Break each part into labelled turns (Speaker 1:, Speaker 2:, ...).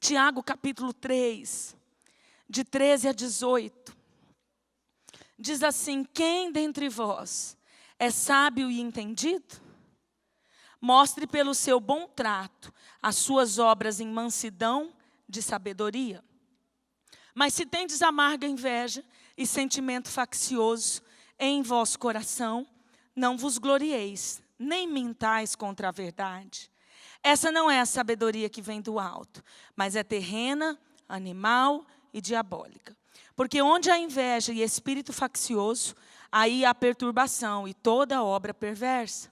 Speaker 1: Tiago capítulo 3, de 13 a 18. Diz assim: quem dentre vós é sábio e entendido? Mostre pelo seu bom trato as suas obras em mansidão de sabedoria. Mas se tendes amarga inveja e sentimento faccioso em vosso coração, não vos glorieis, nem mintais contra a verdade. Essa não é a sabedoria que vem do alto, mas é terrena, animal e diabólica. Porque onde há inveja e espírito faccioso, aí há perturbação e toda obra perversa.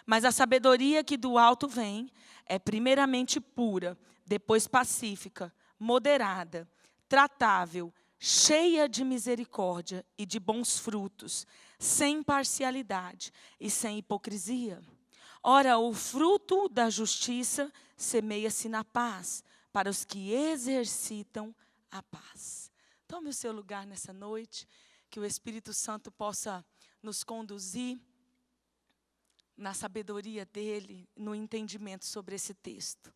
Speaker 1: Mas a sabedoria que do alto vem é primeiramente pura, depois pacífica, moderada, tratável, cheia de misericórdia e de bons frutos, sem parcialidade e sem hipocrisia. Ora, o fruto da justiça semeia-se na paz, para os que exercitam a paz. Tome o seu lugar nessa noite, que o Espírito Santo possa nos conduzir na sabedoria dele, no entendimento sobre esse texto.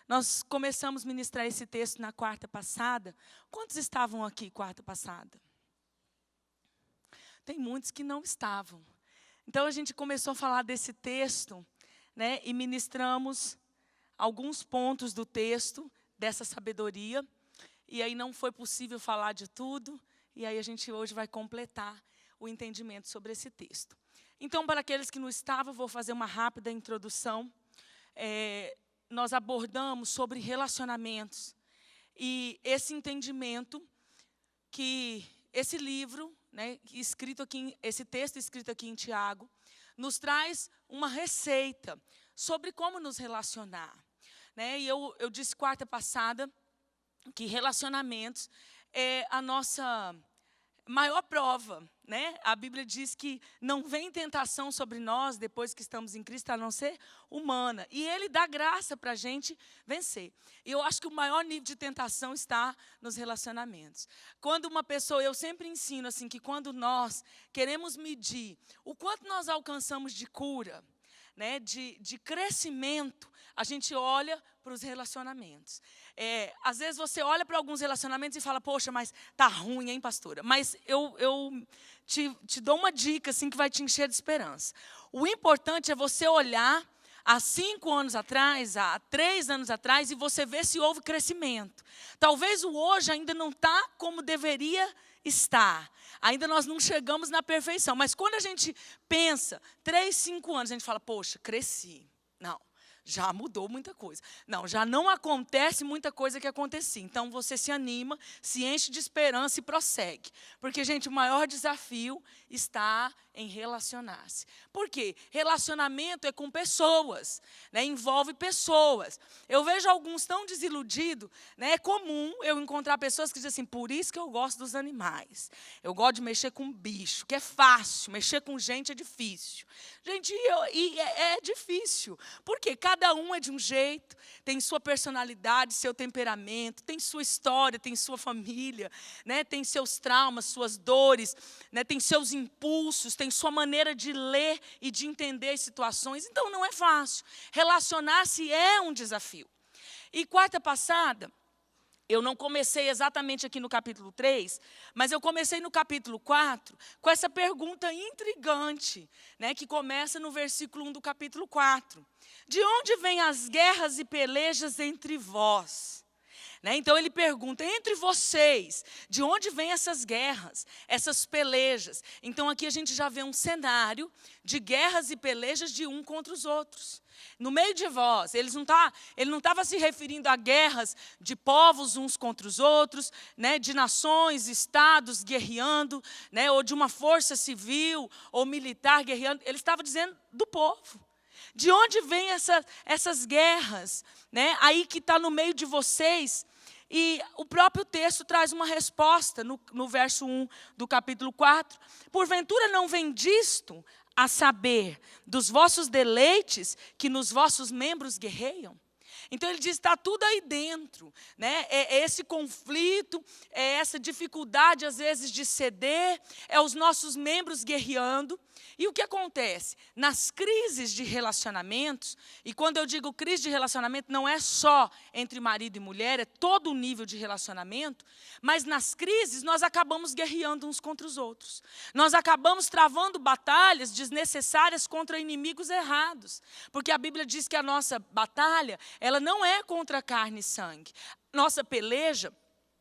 Speaker 1: Nós começamos a ministrar esse texto na quarta passada. Quantos estavam aqui quarta passada? Tem muitos que não estavam. Então a gente começou a falar desse texto, né, e ministramos alguns pontos do texto, dessa sabedoria. E aí não foi possível falar de tudo, e aí a gente hoje vai completar o entendimento sobre esse texto. Então, para aqueles que não estavam, vou fazer uma rápida introdução. Nós abordamos sobre relacionamentos. E esse entendimento que esse livro, né, esse texto escrito aqui em Tiago, nos traz uma receita sobre como nos relacionar. Né? E eu disse quarta passada que relacionamentos é a nossa maior prova, né? A Bíblia diz que não vem tentação sobre nós, depois que estamos em Cristo, a não ser humana. E Ele dá graça para a gente vencer. E eu acho que o maior nível de tentação está nos relacionamentos. Quando uma pessoa, eu sempre ensino assim, que quando nós queremos medir o quanto nós alcançamos de cura, né, de crescimento, a gente olha para os relacionamentos. Às vezes você olha para alguns relacionamentos e fala, poxa, mas tá ruim, hein, pastora? Mas eu te dou uma dica assim, que vai te encher de esperança. O importante é você olhar há 5 anos atrás, há 3 anos atrás, e você ver se houve crescimento. Talvez o hoje ainda não está como deveria estar. Ainda nós não chegamos na perfeição. Mas quando a gente pensa, 3, 5 anos, a gente fala, poxa, cresci. Não, já mudou muita coisa. Não, já não acontece muita coisa que acontecia. Então, você se anima, se enche de esperança e prossegue. Porque, gente, o maior desafio está em relacionar-se. Por quê? Relacionamento é com pessoas, né? Envolve pessoas. Eu vejo alguns tão desiludidos, né? É comum eu encontrar pessoas que dizem assim, por isso que eu gosto dos animais. Eu gosto de mexer com bicho, que é fácil. Mexer com gente é difícil. Gente, é difícil. Por quê? Cada um é de um jeito, tem sua personalidade, seu temperamento, tem sua história, tem sua família, né? Tem seus traumas, suas dores, né? Tem seus impulsos, tem sua maneira de ler e de entender as situações. Então, não é fácil. Relacionar-se é um desafio. E quarta passada, eu não comecei exatamente aqui no capítulo 3, mas eu comecei no capítulo 4 com essa pergunta intrigante, né, que começa no versículo 1 do capítulo 4. De onde vêm as guerras e pelejas entre vós? Né? Então ele pergunta, entre vocês, de onde vêm essas guerras, essas pelejas? Então aqui a gente já vê um cenário de guerras e pelejas de um contra os outros. No meio de vós, ele não estava se referindo a guerras de povos uns contra os outros, né, de nações, estados guerreando, né, ou de uma força civil ou militar guerreando. Ele estava dizendo do povo. De onde vêm essas guerras, né, aí que está no meio de vocês? E o próprio texto traz uma resposta no verso 1 do capítulo 4. Porventura não vem disto a saber dos vossos deleites que nos vossos membros guerreiam? Então ele diz, está tudo aí dentro, né? É esse conflito, é essa dificuldade às vezes de ceder, é os nossos membros guerreando. E o que acontece? Nas crises de relacionamentos, e quando eu digo crise de relacionamento, não é só entre marido e mulher, é todo o nível de relacionamento, mas nas crises nós acabamos guerreando uns contra os outros. Nós acabamos travando batalhas desnecessárias contra inimigos errados. Porque a Bíblia diz que a nossa batalha, ela não é contra carne e sangue. Nossa peleja,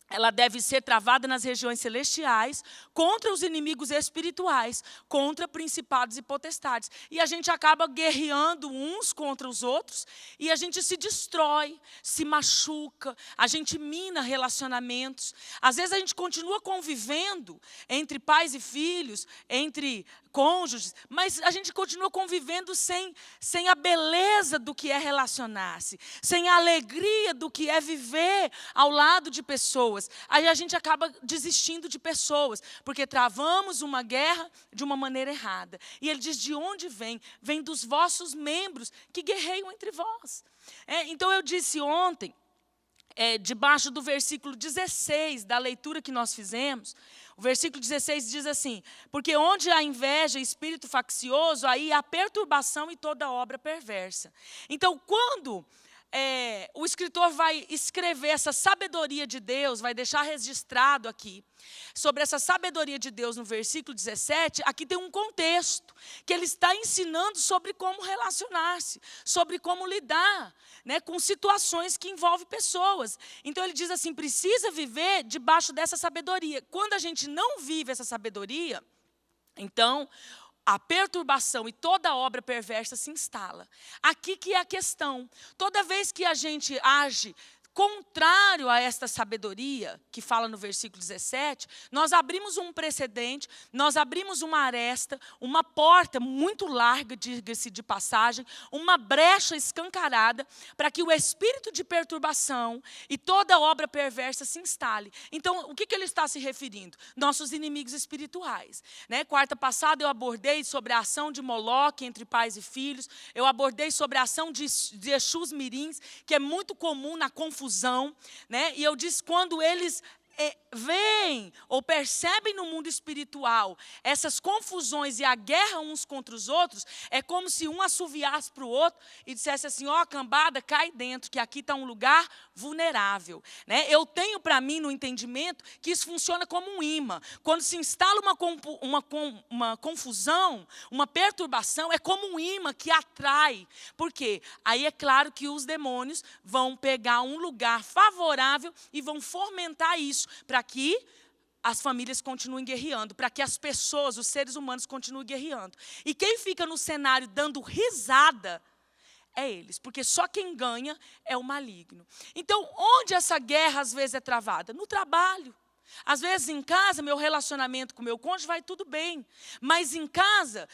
Speaker 1: ela deve ser travada nas regiões celestiais, contra os inimigos espirituais, contra principados e potestades. E a gente acaba guerreando uns contra os outros, e a gente se destrói, se machuca, a gente mina relacionamentos. Às vezes a gente continua convivendo entre pais e filhos, entre cônjuges, mas a gente continua convivendo sem a beleza do que é relacionar-se, sem a alegria do que é viver ao lado de pessoas. Aí a gente acaba desistindo de pessoas, porque travamos uma guerra de uma maneira errada. E ele diz, de onde vem? Vem dos vossos membros que guerreiam entre vós. Então eu disse ontem, debaixo do versículo 16 da leitura que nós fizemos, o versículo 16 diz assim, porque onde há inveja e espírito faccioso, aí há perturbação e toda obra perversa. Então, quando o escritor vai escrever essa sabedoria de Deus, vai deixar registrado aqui, sobre essa sabedoria de Deus no versículo 17, aqui tem um contexto, que ele está ensinando sobre como relacionar-se, sobre como lidar, né, com situações que envolvem pessoas. Então ele diz assim, precisa viver debaixo dessa sabedoria. Quando a gente não vive essa sabedoria, então a perturbação e toda obra perversa se instala. Aqui que é a questão. Toda vez que a gente age contrário a esta sabedoria, que fala no versículo 17, nós abrimos um precedente, nós abrimos uma aresta, uma porta muito larga, diga-se de passagem, uma brecha escancarada, para que o espírito de perturbação e toda obra perversa se instale. Então, o que ele está se referindo? Nossos inimigos espirituais. Né? Quarta passada eu abordei sobre a ação de Moloque entre pais e filhos, eu abordei sobre a ação de Exus Mirins, que é muito comum na confusão, né? E eu disse, quando eles veem ou percebem no mundo espiritual essas confusões e a guerra uns contra os outros, é como se um assoviasse para o outro e dissesse assim, ó, cambada, cai dentro, que aqui está um lugar vulnerável. Né? Eu tenho para mim no entendimento que isso funciona como um imã. Quando se instala uma confusão, uma perturbação, é como um imã que atrai. Por quê? Aí é claro que os demônios vão pegar um lugar favorável e vão fomentar isso, para que as famílias continuem guerreando, para que as pessoas, os seres humanos continuem guerreando. E quem fica no cenário dando risada é eles, porque só quem ganha é o maligno. Então, onde essa guerra às vezes é travada? No trabalho. Às vezes em casa, meu relacionamento com meu cônjuge vai tudo bem. Mas em casa,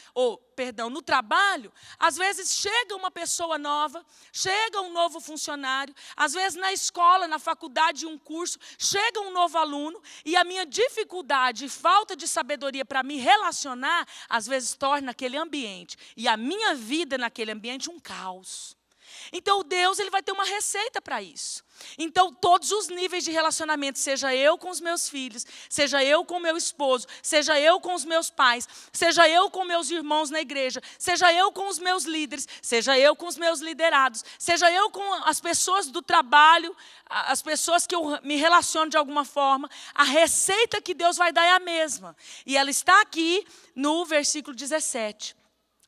Speaker 1: no trabalho, às vezes chega uma pessoa nova, chega um novo funcionário, às vezes na escola, na faculdade, um curso, chega um novo aluno, e a minha dificuldade e falta de sabedoria para me relacionar, às vezes torna aquele ambiente, e a minha vida naquele ambiente um caos. Então Deus, ele vai ter uma receita para isso. Então todos os níveis de relacionamento, seja eu com os meus filhos, seja eu com meu esposo, seja eu com os meus pais, seja eu com meus irmãos na igreja, seja eu com os meus líderes, seja eu com os meus liderados, seja eu com as pessoas do trabalho, as pessoas que eu me relaciono de alguma forma, a receita que Deus vai dar é a mesma. E ela está aqui no versículo 17.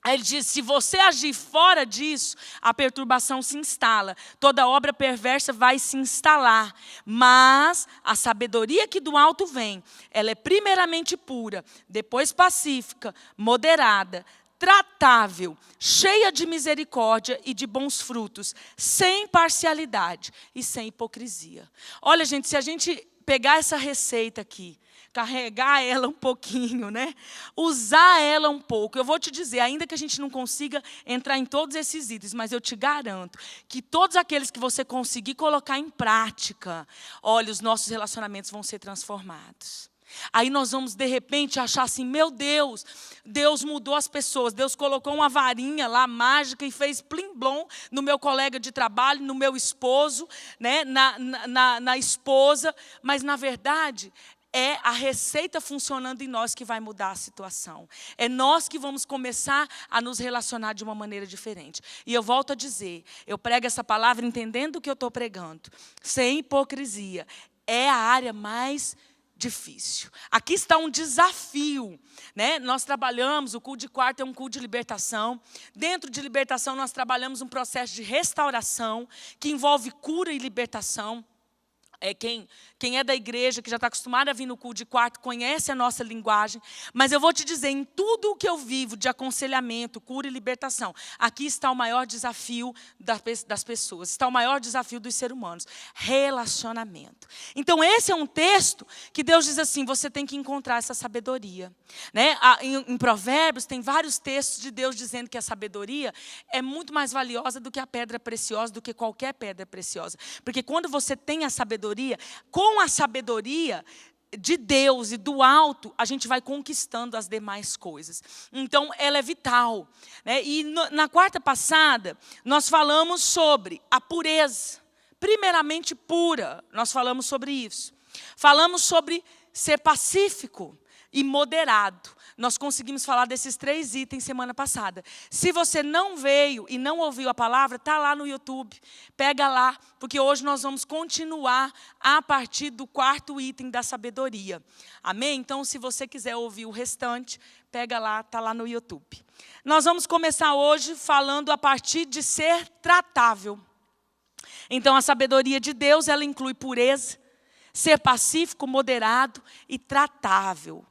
Speaker 1: Aí ele diz, se você agir fora disso, a perturbação se instala. Toda obra perversa vai se instalar. Mas a sabedoria que do alto vem, ela é primeiramente pura, depois pacífica, moderada, tratável, cheia de misericórdia e de bons frutos, sem parcialidade e sem hipocrisia. Olha, gente, se a gente pegar essa receita aqui, carregar ela um pouquinho, né? Usar ela um pouco. Eu vou te dizer, ainda que a gente não consiga entrar em todos esses itens, mas eu te garanto que todos aqueles que você conseguir colocar em prática, olha, os nossos relacionamentos vão ser transformados. Aí nós vamos, de repente, achar assim, meu Deus, Deus mudou as pessoas. Deus colocou uma varinha lá, mágica, e fez plim-blom no meu colega de trabalho, no meu esposo, né, na esposa. Mas, na verdade, é a receita funcionando em nós que vai mudar a situação. É nós que vamos começar a nos relacionar de uma maneira diferente. E eu volto a dizer, eu prego essa palavra entendendo o que eu estou pregando. Sem hipocrisia. É a área mais difícil. Aqui está um desafio, né? Nós trabalhamos, o culto de quarta é um culto de libertação. Dentro de libertação nós trabalhamos um processo de restauração que envolve cura e libertação. Quem é da igreja, que já está acostumado a vir no culto de quarto, conhece a nossa linguagem. Mas eu vou te dizer, em tudo o que eu vivo de aconselhamento, cura e libertação, aqui está o maior desafio das pessoas, está o maior desafio dos seres humanos, relacionamento. Então esse é um texto que Deus diz assim, você tem que encontrar essa sabedoria. Né? Em Provérbios tem vários textos de Deus dizendo que a sabedoria é muito mais valiosa do que a pedra preciosa, do que qualquer pedra preciosa. Porque quando você tem a sabedoria, com a sabedoria de Deus e do alto, a gente vai conquistando as demais coisas. Então, ela é vital. Né? E na quarta passada, nós falamos sobre a pureza. Primeiramente pura, nós falamos sobre isso. Falamos sobre ser pacífico e moderado. Nós conseguimos falar desses 3 itens semana passada. Se você não veio e não ouviu a palavra, está lá no YouTube. Pega lá, porque hoje nós vamos continuar a partir do 4º item da sabedoria. Amém? Então, se você quiser ouvir o restante, pega lá, está lá no YouTube. Nós vamos começar hoje falando a partir de ser tratável. Então, a sabedoria de Deus, ela inclui pureza, ser pacífico, moderado e tratável.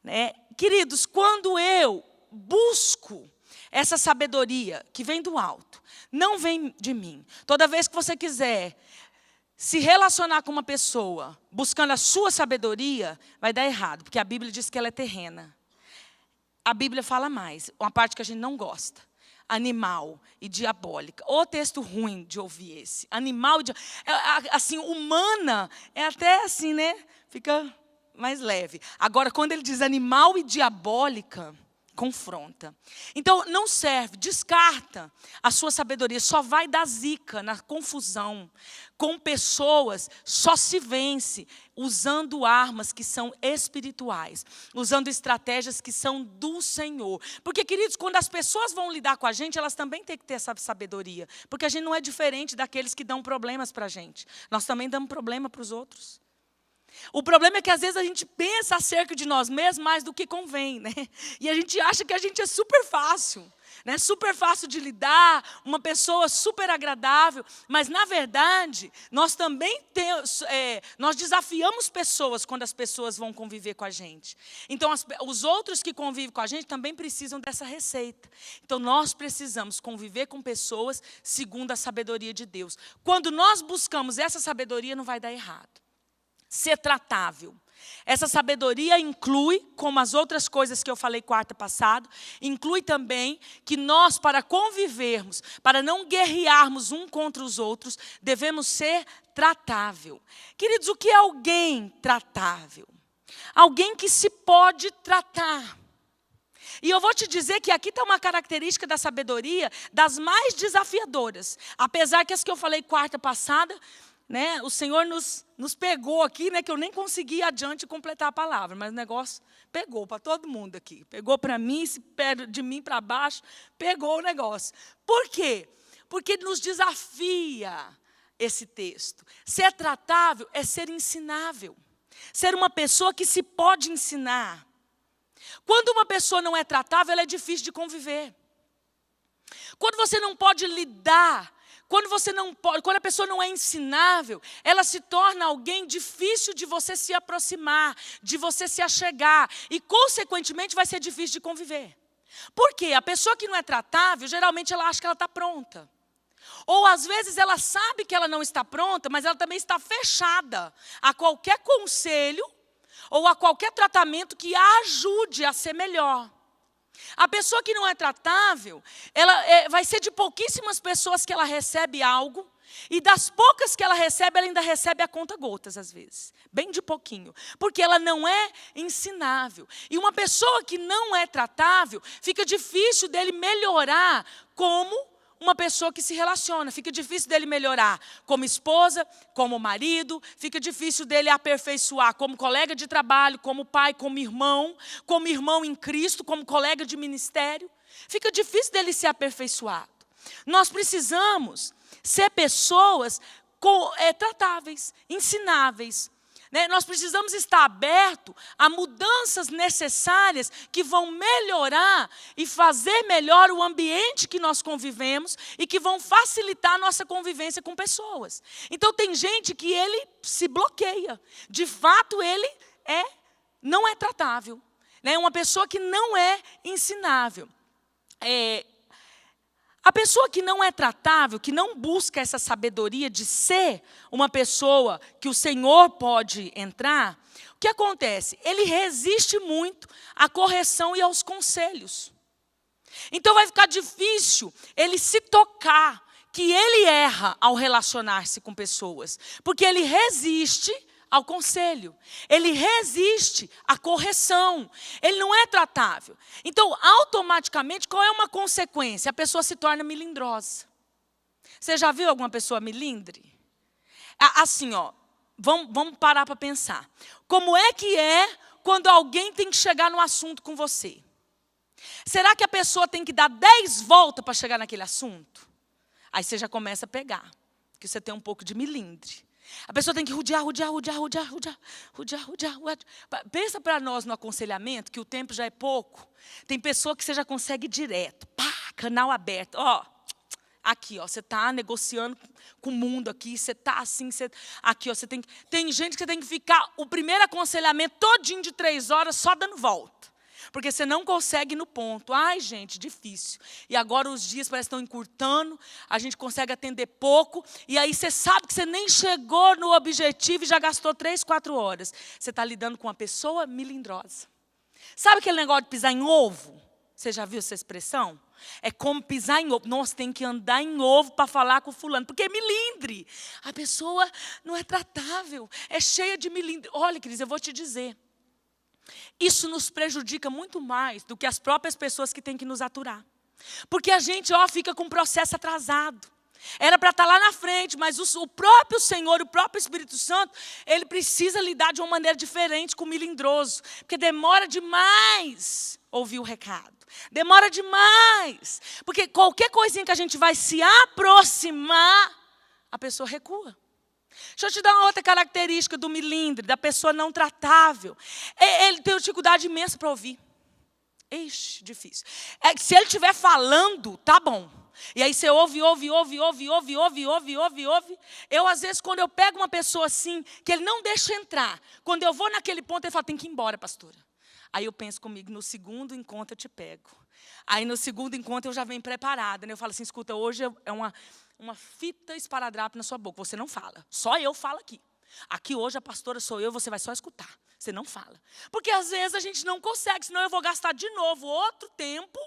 Speaker 1: Né? Queridos, quando eu busco essa sabedoria que vem do alto, não vem de mim. Toda vez que você quiser se relacionar com uma pessoa buscando a sua sabedoria, vai dar errado, porque a Bíblia diz que ela é terrena. A Bíblia fala mais, uma parte que a gente não gosta. Animal e diabólica. Ô texto ruim de ouvir esse. Animal e assim, humana, é até assim, né? Fica mais leve. Agora, quando ele diz animal e diabólica, confronta. Então, não serve, descarta a sua sabedoria. Só vai dar zica na confusão. Com pessoas, só se vence usando armas que são espirituais. Usando estratégias que são do Senhor. Porque, queridos, quando as pessoas vão lidar com a gente, elas também têm que ter essa sabedoria. Porque a gente não é diferente daqueles que dão problemas para a gente. Nós também damos problema para os outros. O problema é que às vezes a gente pensa acerca de nós mesmos mais do que convém, né? E a gente acha que a gente é super fácil, né? Super fácil de lidar, uma pessoa super agradável, mas na verdade nós também nós desafiamos pessoas quando as pessoas vão conviver com a gente. Então os outros que convivem com a gente também precisam dessa receita. Então nós precisamos conviver com pessoas segundo a sabedoria de Deus. Quando nós buscamos essa sabedoria, não vai dar errado. Ser tratável. Essa sabedoria inclui, como as outras coisas que eu falei quarta passada, inclui também que nós, para convivermos, para não guerrearmos um contra os outros, devemos ser tratável. Queridos, o que é alguém tratável? Alguém que se pode tratar. E eu vou te dizer que aqui está uma característica da sabedoria das mais desafiadoras. Apesar que as que eu falei quarta passada, né, o Senhor nos pegou aqui, né, que eu nem consegui adiante completar a palavra, mas o negócio pegou para todo mundo aqui. Pegou para mim, de mim para baixo, pegou o negócio. Por quê? Porque nos desafia esse texto. Ser tratável é ser ensinável. Ser uma pessoa que se pode ensinar. Quando uma pessoa não é tratável, ela é difícil de conviver. Quando você não pode lidar, quando a pessoa não é ensinável, ela se torna alguém difícil de você se aproximar, de você se achegar. E, consequentemente, vai ser difícil de conviver. Por quê? A pessoa que não é tratável, geralmente ela acha que ela está pronta. Ou, às vezes, ela sabe que ela não está pronta, mas ela também está fechada a qualquer conselho ou a qualquer tratamento que a ajude a ser melhor. A pessoa que não é tratável, ela vai ser de pouquíssimas pessoas que ela recebe algo E das poucas que ela ainda recebe a conta-gotas, às vezes. Bem de pouquinho. Porque ela não é ensinável. E uma pessoa que não é tratável, fica difícil dele melhorar como uma pessoa que se relaciona. Fica difícil dele melhorar como esposa, como marido. Fica difícil dele aperfeiçoar como colega de trabalho, como pai, como irmão em Cristo, como colega de ministério. Fica difícil dele ser aperfeiçoado. Nós precisamos ser pessoas tratáveis, ensináveis. Né? Nós precisamos estar abertos a mudanças necessárias que vão melhorar e fazer melhor o ambiente que nós convivemos e que vão facilitar a nossa convivência com pessoas. Então, tem gente que ele se bloqueia. De fato, ele não é tratável. Né? Uma pessoa que não é ensinável. A pessoa que não é tratável, que não busca essa sabedoria de ser uma pessoa que o Senhor pode entrar, o que acontece? Ele resiste muito à correção e aos conselhos. Então vai ficar difícil ele se tocar que ele erra ao relacionar-se com pessoas, porque ele resiste ao conselho, ele resiste à correção, ele não é tratável. Então, automaticamente, qual é uma consequência? A pessoa se torna melindrosa. Você já viu alguma pessoa melindre? Assim, vamos parar para pensar. Como é que é quando alguém tem que chegar no assunto com você? Será que a pessoa tem que dar 10 voltas para chegar naquele assunto? Aí você já começa a pegar, porque você tem um pouco de melindre. A pessoa tem que rodear. Pensa para nós no aconselhamento, que o tempo já é pouco. Tem pessoa que você já consegue direto. Pá, canal aberto. Aqui, você está negociando com o mundo aqui. Você está assim. Aqui, tem gente que você tem que ficar o primeiro aconselhamento todinho de 3 horas só dando volta. Porque você não consegue ir no ponto. Ai, gente, difícil. E agora os dias parecem que estão encurtando. A gente consegue atender pouco. E aí você sabe que você nem chegou no objetivo e já gastou 3, 4 horas. Você está lidando com uma pessoa melindrosa. Sabe aquele negócio de pisar em ovo? Você já viu essa expressão? É como pisar em ovo. Nossa, tem que andar em ovo para falar com o fulano. Porque é melindre. A pessoa não é tratável. É cheia de melindre. Olha, queridos, eu vou te dizer. Isso nos prejudica muito mais do que as próprias pessoas que têm que nos aturar. Porque a gente fica com o processo atrasado. Era para estar lá na frente, mas o próprio Senhor, o próprio Espírito Santo, ele precisa lidar de uma maneira diferente com o melindroso. Porque demora demais ouvir o recado. Demora demais. Porque qualquer coisinha que a gente vai se aproximar, a pessoa recua. Deixa eu te dar uma outra característica do melindre, da pessoa não tratável. Ele tem dificuldade imensa para ouvir. Ixi, difícil. Se ele estiver falando, tá bom. E aí você ouve. Eu, às vezes, quando eu pego uma pessoa assim, que ele não deixa entrar, quando eu vou naquele ponto, ele fala, tem que ir embora, pastora. Aí eu penso comigo, no segundo encontro eu te pego. Aí no segundo encontro eu já venho preparada. Né? Eu falo assim, escuta, hoje é uma fita esparadrapo na sua boca. Você não fala. Só eu falo aqui. Aqui hoje a pastora sou eu, você vai só escutar. Você não fala. Porque às vezes a gente não consegue, senão eu vou gastar de novo outro tempo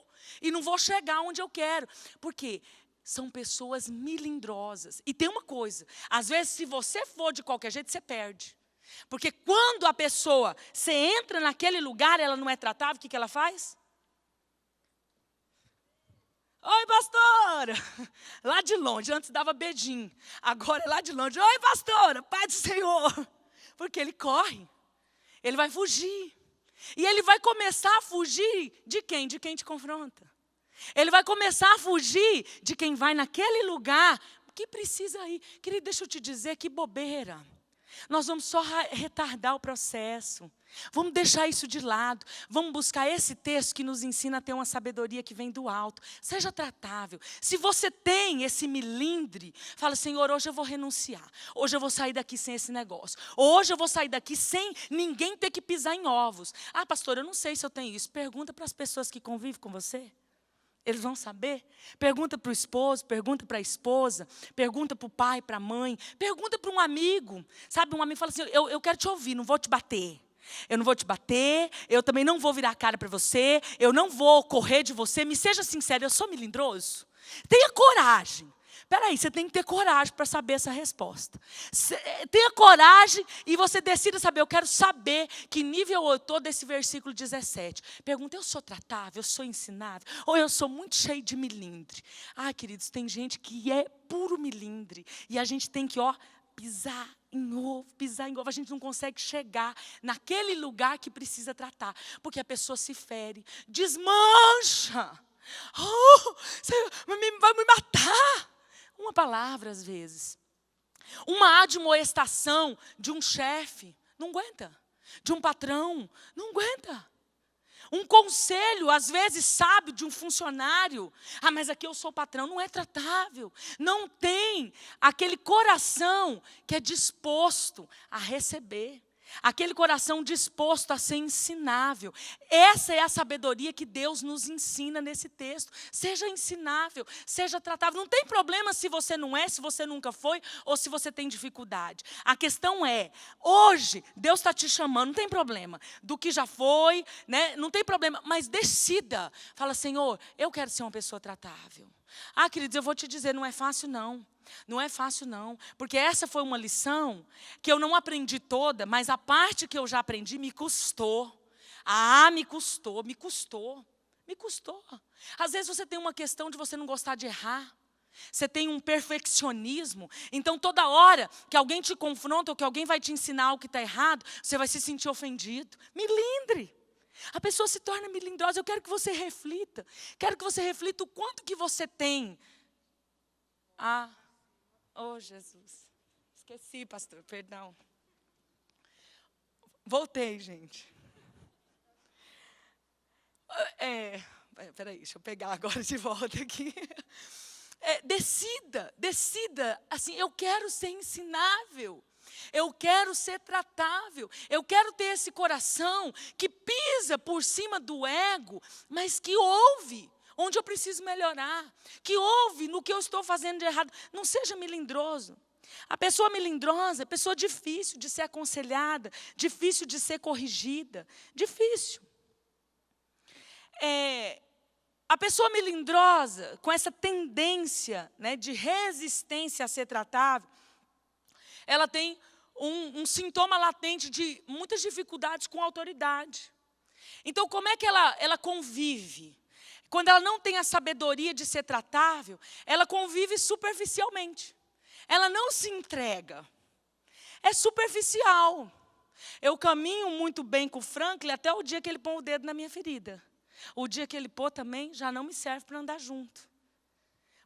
Speaker 1: e não vou chegar onde eu quero. Por quê? São pessoas melindrosas. E tem uma coisa, às vezes se você for de qualquer jeito, você perde. Porque quando a pessoa, você entra naquele lugar, ela não é tratável, o que ela faz? Oi, pastora! Lá de longe, antes dava beijinho. Agora é lá de longe. Oi, pastora, paz do Senhor. Porque ele corre. Ele vai fugir. E ele vai começar a fugir de quem? De quem te confronta. Ele vai começar a fugir de quem vai naquele lugar que precisa ir. Querido, deixa eu te dizer, que bobeira. Nós vamos só retardar o processo. Vamos deixar isso de lado. Vamos buscar esse texto que nos ensina a ter uma sabedoria que vem do alto. Seja tratável. Se você tem esse melindre, fala, Senhor, hoje eu vou renunciar. Hoje eu vou sair daqui sem esse negócio. Hoje eu vou sair daqui sem ninguém ter que pisar em ovos. Ah, pastor, eu não sei se eu tenho isso. Pergunta para as pessoas que convivem com você. Eles vão saber. Pergunta para o esposo, pergunta para a esposa, pergunta para o pai, para a mãe, pergunta para um amigo. Sabe, um amigo fala assim, eu quero te ouvir, não vou te bater. Eu não vou te bater, eu também não vou virar a cara para você, eu não vou correr de você. Me seja sincero, eu sou melindroso. Tenha coragem. Peraí, você tem que ter coragem para saber essa resposta. Tenha coragem e você decida saber. Eu quero saber que nível eu estou desse versículo 17. Pergunta, eu sou tratável, eu sou ensinável? Ou eu sou muito cheio de milindre? Ah, queridos, tem gente que é puro milindre. E a gente tem que, pisar em ovo. A gente não consegue chegar naquele lugar que precisa tratar. Porque a pessoa se fere, desmancha. Você vai me matar. Uma palavra, às vezes. Uma admoestação de um chefe, não aguenta. De um patrão, não aguenta. Um conselho, às vezes, sábio de um funcionário. Ah, mas aqui eu sou patrão. Não é tratável. Não tem aquele coração que é disposto a receber. Aquele coração disposto a ser ensinável. Essa é a sabedoria que Deus nos ensina nesse texto. Seja ensinável, seja tratável. Não tem problema se você não é, se você nunca foi, ou se você tem dificuldade. A questão é, hoje, Deus está te chamando, não tem problema. Do que já foi, né? Não tem problema, mas decida. Fala, Senhor, eu quero ser uma pessoa tratável. Ah, queridos, eu vou te dizer, não é fácil não. Não é fácil não, porque essa foi uma lição que eu não aprendi toda, mas a parte que eu já aprendi me custou. Me custou. Às vezes você tem uma questão de você não gostar de errar. Você tem um perfeccionismo, então toda hora que alguém te confronta ou que alguém vai te ensinar algo que está errado, você vai se sentir ofendido. Milindre. A pessoa se torna melindrosa. Eu quero que você reflita. Quero que você reflita o quanto que você tem. Oh, Jesus. Esqueci, pastor, perdão. Voltei, gente. Peraí, deixa eu pegar agora de volta aqui. Decida. Assim, eu quero ser ensinável. Eu quero ser tratável. Eu quero ter esse coração que pisa por cima do ego, mas que ouve onde eu preciso melhorar, que ouve no que eu estou fazendo de errado. Não seja melindroso. A pessoa melindrosa é pessoa difícil de ser aconselhada, difícil de ser corrigida, difícil. A pessoa melindrosa, com essa tendência, né, de resistência a ser tratável, ela tem um sintoma latente de muitas dificuldades com a autoridade. Então, como é que ela convive? Quando ela não tem a sabedoria de ser tratável, ela convive superficialmente. Ela não se entrega. É superficial. Eu caminho muito bem com o Franklin até o dia que ele põe o dedo na minha ferida. O dia que ele pôr também já não me serve para andar junto.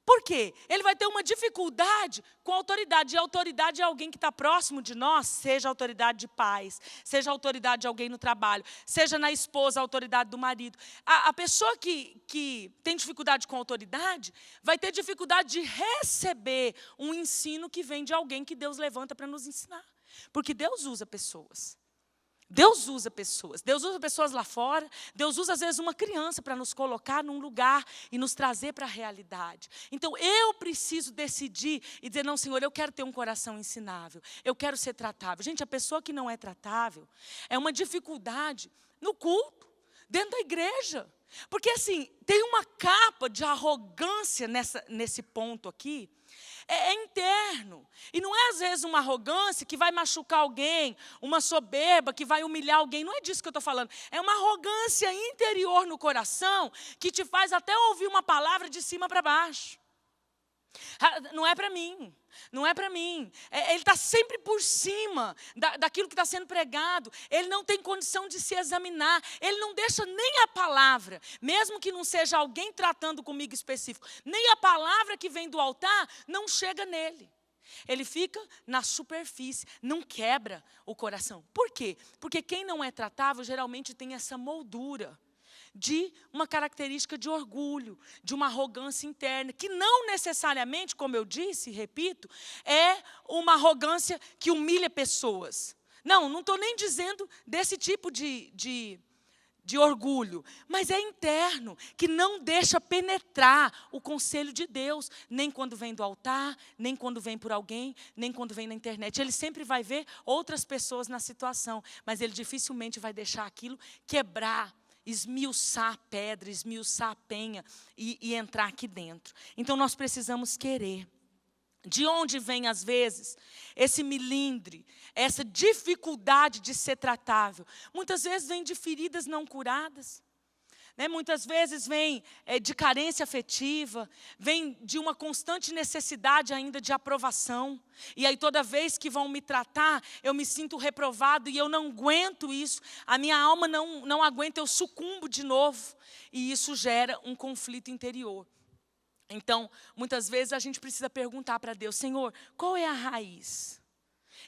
Speaker 1: Por quê? Ele vai ter uma dificuldade com a autoridade. E a autoridade é alguém que está próximo de nós, seja a autoridade de pais, seja a autoridade de alguém no trabalho, seja na esposa a autoridade do marido. A pessoa que tem dificuldade com a autoridade vai ter dificuldade de receber um ensino que vem de alguém que Deus levanta para nos ensinar. Porque Deus usa pessoas. Deus usa pessoas lá fora. Deus usa, às vezes, uma criança para nos colocar num lugar e nos trazer para a realidade. Então, eu preciso decidir e dizer, não, Senhor, eu quero ter um coração ensinável. Eu quero ser tratável. Gente, a pessoa que não é tratável é uma dificuldade no culto, dentro da igreja. Porque, assim, tem uma capa de arrogância nesse ponto aqui. É interno. E não é, às vezes, uma arrogância que vai machucar alguém, uma soberba que vai humilhar alguém. Não é disso que eu estou falando. É uma arrogância interior no coração que te faz até ouvir uma palavra de cima para baixo. Não é para mim. Não é para mim. Ele está sempre por cima daquilo que está sendo pregado. Ele não tem condição de se examinar. Ele não deixa nem a palavra, mesmo que não seja alguém tratando comigo específico, nem a palavra que vem do altar não chega nele. Ele fica na superfície, não quebra o coração. Por quê? Porque quem não é tratável geralmente tem essa moldura de uma característica de orgulho, de uma arrogância interna, que não necessariamente, como eu disse e repito, é uma arrogância que humilha pessoas. Não estou nem dizendo desse tipo de orgulho, mas é interno, que não deixa penetrar o conselho de Deus, nem quando vem do altar, nem quando vem por alguém, nem quando vem na internet. Ele sempre vai ver outras pessoas na situação, mas ele dificilmente vai deixar aquilo quebrar, esmiuçar a pedra, esmiuçar a penha e entrar aqui dentro. Então, nós precisamos querer. De onde vem, às vezes, esse melindre, essa dificuldade de ser tratável? Muitas vezes vem de feridas não curadas. Muitas vezes vem de carência afetiva, vem de uma constante necessidade ainda de aprovação. E aí toda vez que vão me tratar, eu me sinto reprovado e eu não aguento isso. A minha alma não aguenta, eu sucumbo de novo. E isso gera um conflito interior. Então, muitas vezes a gente precisa perguntar para Deus: Senhor, qual é a raiz?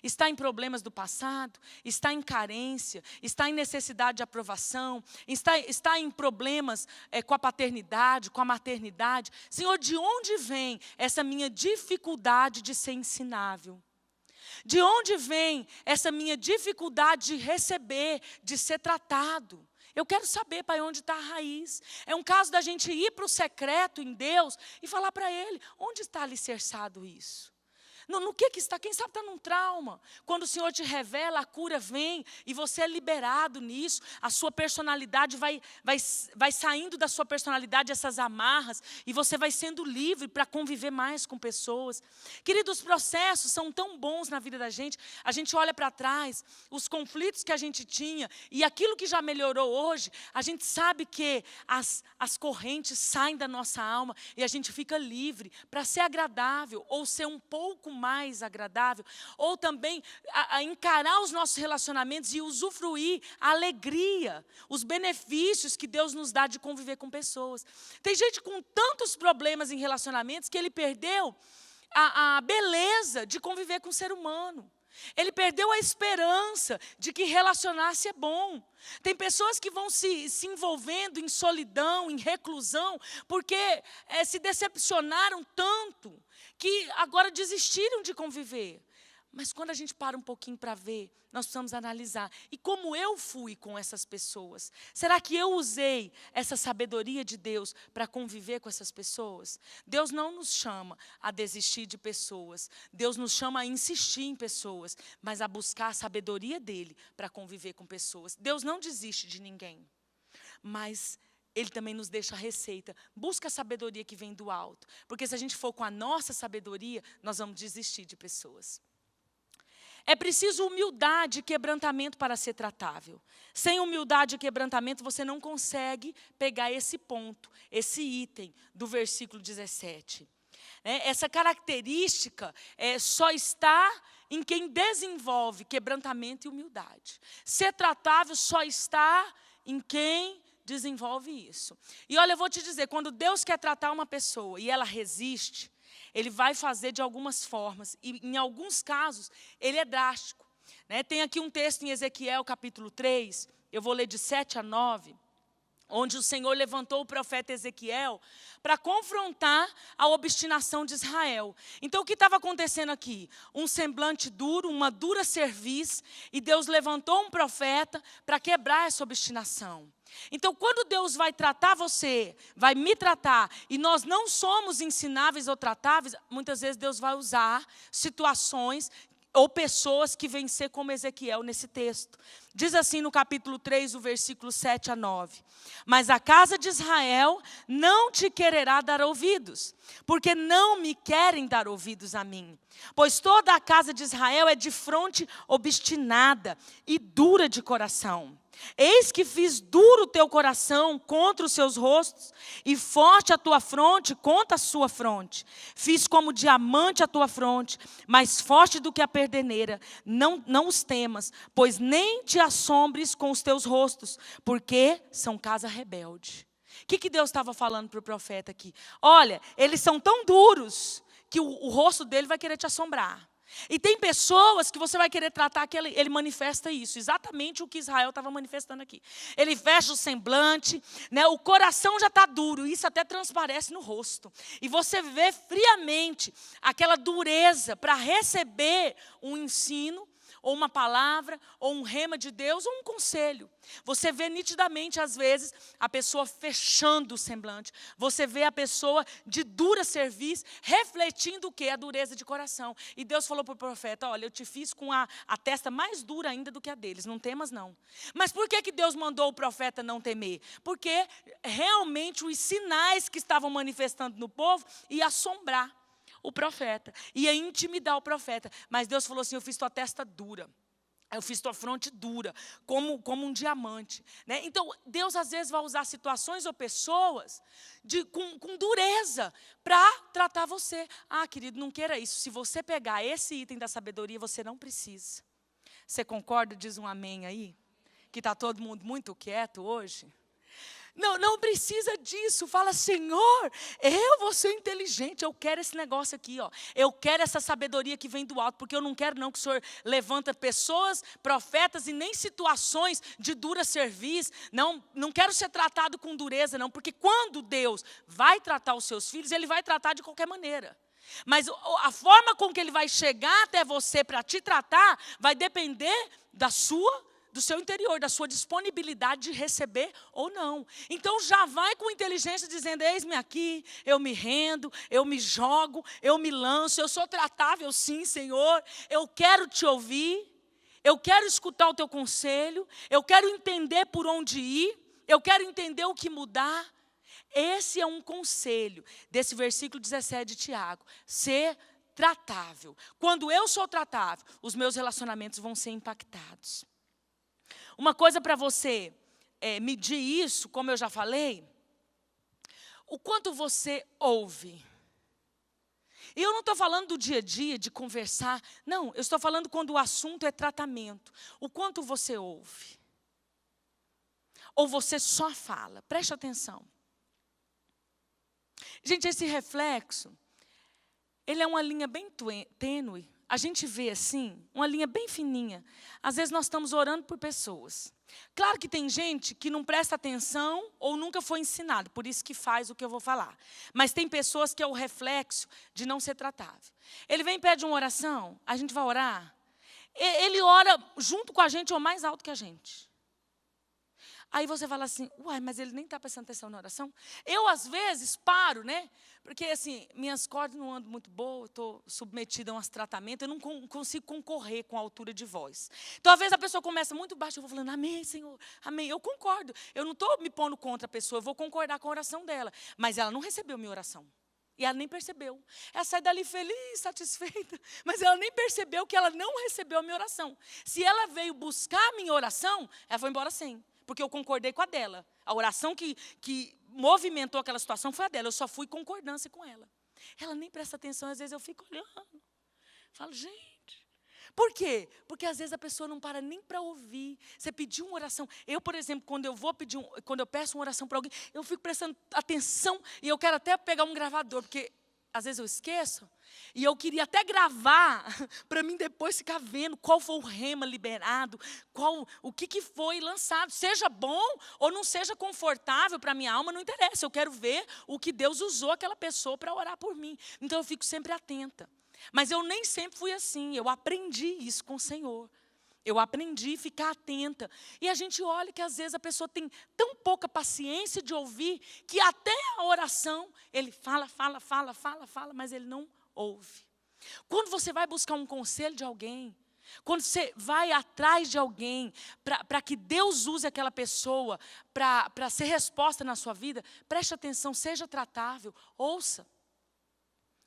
Speaker 1: Está em problemas do passado? Está em carência? Está em necessidade de aprovação? Está em problemas com a paternidade, com a maternidade? Senhor, de onde vem essa minha dificuldade de ser ensinável? De onde vem essa minha dificuldade de receber, de ser tratado? Eu quero saber, Pai, onde está a raiz. É um caso da gente ir para o secreto em Deus e falar para Ele: onde está alicerçado isso? No que está? Quem sabe está num trauma. Quando o Senhor te revela, a cura vem e você é liberado nisso. A sua personalidade vai saindo da sua personalidade essas amarras e você vai sendo livre para conviver mais com pessoas. Queridos, os processos são tão bons na vida da gente. A gente olha para trás, os conflitos que a gente tinha e aquilo que já melhorou hoje, a gente sabe que as correntes saem da nossa alma e a gente fica livre para ser agradável ou ser um pouco mais agradável, ou também a encarar os nossos relacionamentos e usufruir a alegria, os benefícios que Deus nos dá de conviver com pessoas. Tem gente com tantos problemas em relacionamentos que ele perdeu a beleza de conviver com o ser humano. Ele perdeu a esperança de que relacionar-se é bom. Tem pessoas que vão se envolvendo em solidão, em reclusão, porque se decepcionaram tanto que agora desistiram de conviver. Mas quando a gente para um pouquinho para ver, nós precisamos analisar. E como eu fui com essas pessoas? Será que eu usei essa sabedoria de Deus para conviver com essas pessoas? Deus não nos chama a desistir de pessoas. Deus nos chama a insistir em pessoas, mas a buscar a sabedoria dEle para conviver com pessoas. Deus não desiste de ninguém, mas Ele também nos deixa a receita. Busca a sabedoria que vem do alto. Porque se a gente for com a nossa sabedoria, nós vamos desistir de pessoas. É preciso humildade e quebrantamento para ser tratável. Sem humildade e quebrantamento, você não consegue pegar esse ponto, esse item do versículo 17. Essa característica só está em quem desenvolve quebrantamento e humildade. Ser tratável só está em quem desenvolve isso. E olha, eu vou te dizer, quando Deus quer tratar uma pessoa e ela resiste, Ele vai fazer de algumas formas, e em alguns casos, Ele é drástico. Tem aqui um texto em Ezequiel, capítulo 3, eu vou ler de 7 a 9, onde o Senhor levantou o profeta Ezequiel para confrontar a obstinação de Israel. Então, o que estava acontecendo aqui? Um semblante duro, uma dura cerviz, e Deus levantou um profeta para quebrar essa obstinação. Então, quando Deus vai tratar você, vai me tratar, e nós não somos ensináveis ou tratáveis, muitas vezes Deus vai usar situações ou pessoas que vêm ser como Ezequiel nesse texto. Diz assim no capítulo 3, o versículo 7 a 9. Mas a casa de Israel não te quererá dar ouvidos, porque não me querem dar ouvidos a mim. Pois toda a casa de Israel é de fronte obstinada e dura de coração. Eis que fiz duro o teu coração contra os seus rostos, e forte a tua fronte contra a sua fronte. Fiz como diamante a tua fronte, mais forte do que a perdeneira. Não os temas, pois nem te assombres com os teus rostos, porque são casa rebelde. O que Deus estava falando para o profeta aqui? Olha, eles são tão duros que o rosto dele vai querer te assombrar. E tem pessoas que você vai querer tratar que ele manifesta isso, exatamente o que Israel estava manifestando aqui. Ele fecha o semblante, o coração já está duro, isso até transparece no rosto. E você vê friamente aquela dureza para receber um ensino, ou uma palavra, ou um rema de Deus, ou um conselho. Você vê nitidamente, às vezes, a pessoa fechando o semblante. Você vê a pessoa de dura cerviz, refletindo o quê? A dureza de coração. E Deus falou para o profeta: olha, eu te fiz com a testa mais dura ainda do que a deles, não temas não. Mas por que Deus mandou o profeta não temer? Porque realmente os sinais que estavam manifestando no povo iam assombrar. o profeta, ia intimidar o profeta. Mas Deus falou assim: eu fiz tua testa dura. Eu fiz tua fronte dura, como um diamante. Né? Então, Deus às vezes vai usar situações ou pessoas com dureza para tratar você. Ah, querido, não queira isso. Se você pegar esse item da sabedoria, você não precisa. Você concorda? Diz um amém aí. Que está todo mundo muito quieto hoje. Não precisa disso. Fala: Senhor, eu vou ser inteligente. Eu quero esse negócio aqui, ó. Eu quero essa sabedoria que vem do alto. Porque eu não quero não que o Senhor levanta pessoas, profetas e nem situações de dura serviço. Não quero ser tratado com dureza, não. Porque quando Deus vai tratar os seus filhos, Ele vai tratar de qualquer maneira. Mas a forma com que Ele vai chegar até você para te tratar vai depender do seu interior, da sua disponibilidade de receber ou não. Então já vai com inteligência dizendo: eis-me aqui, eu me rendo, eu me jogo, eu me lanço, eu sou tratável sim, Senhor, eu quero te ouvir, eu quero escutar o teu conselho, eu quero entender por onde ir, eu quero entender o que mudar. Esse é um conselho desse versículo 17 de Tiago: ser tratável. Quando eu sou tratável, os meus relacionamentos vão ser impactados. Uma coisa para você medir isso, como eu já falei, o quanto você ouve. E eu não estou falando do dia a dia, de conversar. Não, eu estou falando quando o assunto é tratamento. O quanto você ouve. Ou você só fala. Preste atenção. Gente, esse reflexo, ele é uma linha bem tênue. A gente vê assim, uma linha bem fininha. Às vezes nós estamos orando por pessoas. Claro que tem gente que não presta atenção ou nunca foi ensinado, por isso que faz o que eu vou falar. Mas tem pessoas que é o reflexo de não ser tratável. Ele vem e pede uma oração, a gente vai orar. Ele ora junto com a gente ou mais alto que a gente. Aí você fala assim: uai, mas ele nem está prestando atenção na oração? Eu, às vezes, paro, né? Porque, assim, minhas cordas não andam muito boas, estou submetida a uns tratamentos, eu não consigo concorrer com a altura de voz. Então, às vezes, a pessoa começa muito baixo, eu vou falando: amém, Senhor, amém. Eu concordo, eu não estou me pondo contra a pessoa, eu vou concordar com a oração dela. Mas ela não recebeu minha oração. E ela nem percebeu. Ela sai dali feliz, satisfeita, mas ela nem percebeu que ela não recebeu a minha oração. Se ela veio buscar a minha oração, ela foi embora sem. Porque eu concordei com a dela. A oração que movimentou aquela situação foi a dela. Eu só fui em concordância com ela. Ela nem presta atenção, às vezes eu fico olhando. Falo: gente. Por quê? Porque às vezes a pessoa não para nem para ouvir. Você pediu uma oração. Eu, por exemplo, quando eu peço uma oração para alguém, eu fico prestando atenção e eu quero até pegar um gravador, porque às vezes eu esqueço. E eu queria até gravar, para mim depois ficar vendo qual foi o rema liberado, o que foi lançado. Seja bom ou não seja confortável para a minha alma, não interessa. Eu quero ver o que Deus usou aquela pessoa para orar por mim. Então eu fico sempre atenta. Mas eu nem sempre fui assim, eu aprendi isso com o Senhor. Eu aprendi a ficar atenta. E a gente olha que às vezes a pessoa tem tão pouca paciência de ouvir, que até a oração, ele fala, mas ele não ouve. Quando você vai buscar um conselho de alguém, quando você vai atrás de alguém, para que Deus use aquela pessoa, para ser resposta na sua vida, preste atenção, seja tratável, ouça.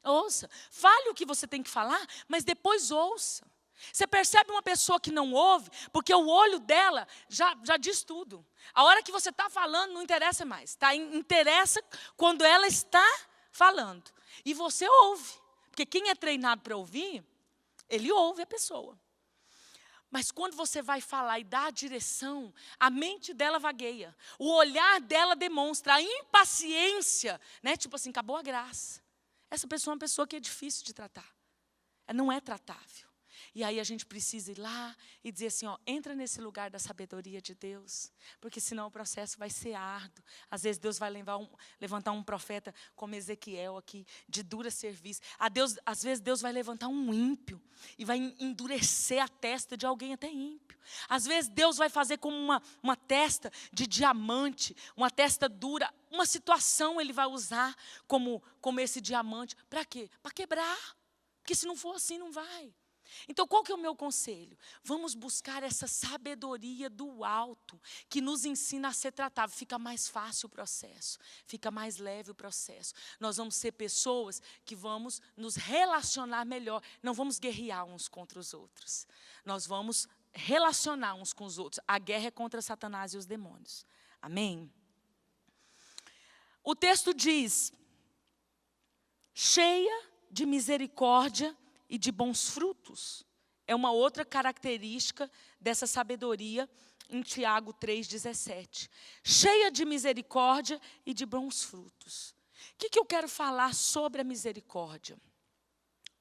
Speaker 1: Ouça, fale o que você tem que falar, mas depois ouça. Você percebe uma pessoa que não ouve, porque o olho dela já diz tudo. A hora que você está falando não interessa mais, tá? Interessa quando ela está falando. E você ouve, porque quem é treinado para ouvir, ele ouve a pessoa. Mas quando você vai falar e dá a direção, a mente dela vagueia. O olhar dela demonstra a impaciência, né? Tipo assim, acabou a graça. Essa pessoa é uma pessoa que é difícil de tratar. Ela não é tratável. E aí a gente precisa ir lá e dizer assim, ó, entra nesse lugar da sabedoria de Deus, porque senão o processo vai ser árduo. Às vezes Deus vai levantar um profeta como Ezequiel aqui, de dura serviço. Às vezes Deus vai levantar um ímpio e vai endurecer a testa de alguém até ímpio. Às vezes Deus vai fazer como uma testa de diamante, uma testa dura. Uma situação Ele vai usar como esse diamante. Para quê? Para quebrar. Porque se não for assim, não vai. Então, qual que é o meu conselho? Vamos buscar essa sabedoria do alto, que nos ensina a ser tratável. Fica mais fácil o processo, fica mais leve o processo. Nós vamos ser pessoas que vamos nos relacionar melhor. Não vamos guerrear uns contra os outros. Nós vamos relacionar uns com os outros. A guerra é contra Satanás e os demônios. Amém? O texto diz, cheia de misericórdia e de bons frutos. É uma outra característica dessa sabedoria em Tiago 3,17. Cheia de misericórdia e de bons frutos. O que eu quero falar sobre a misericórdia?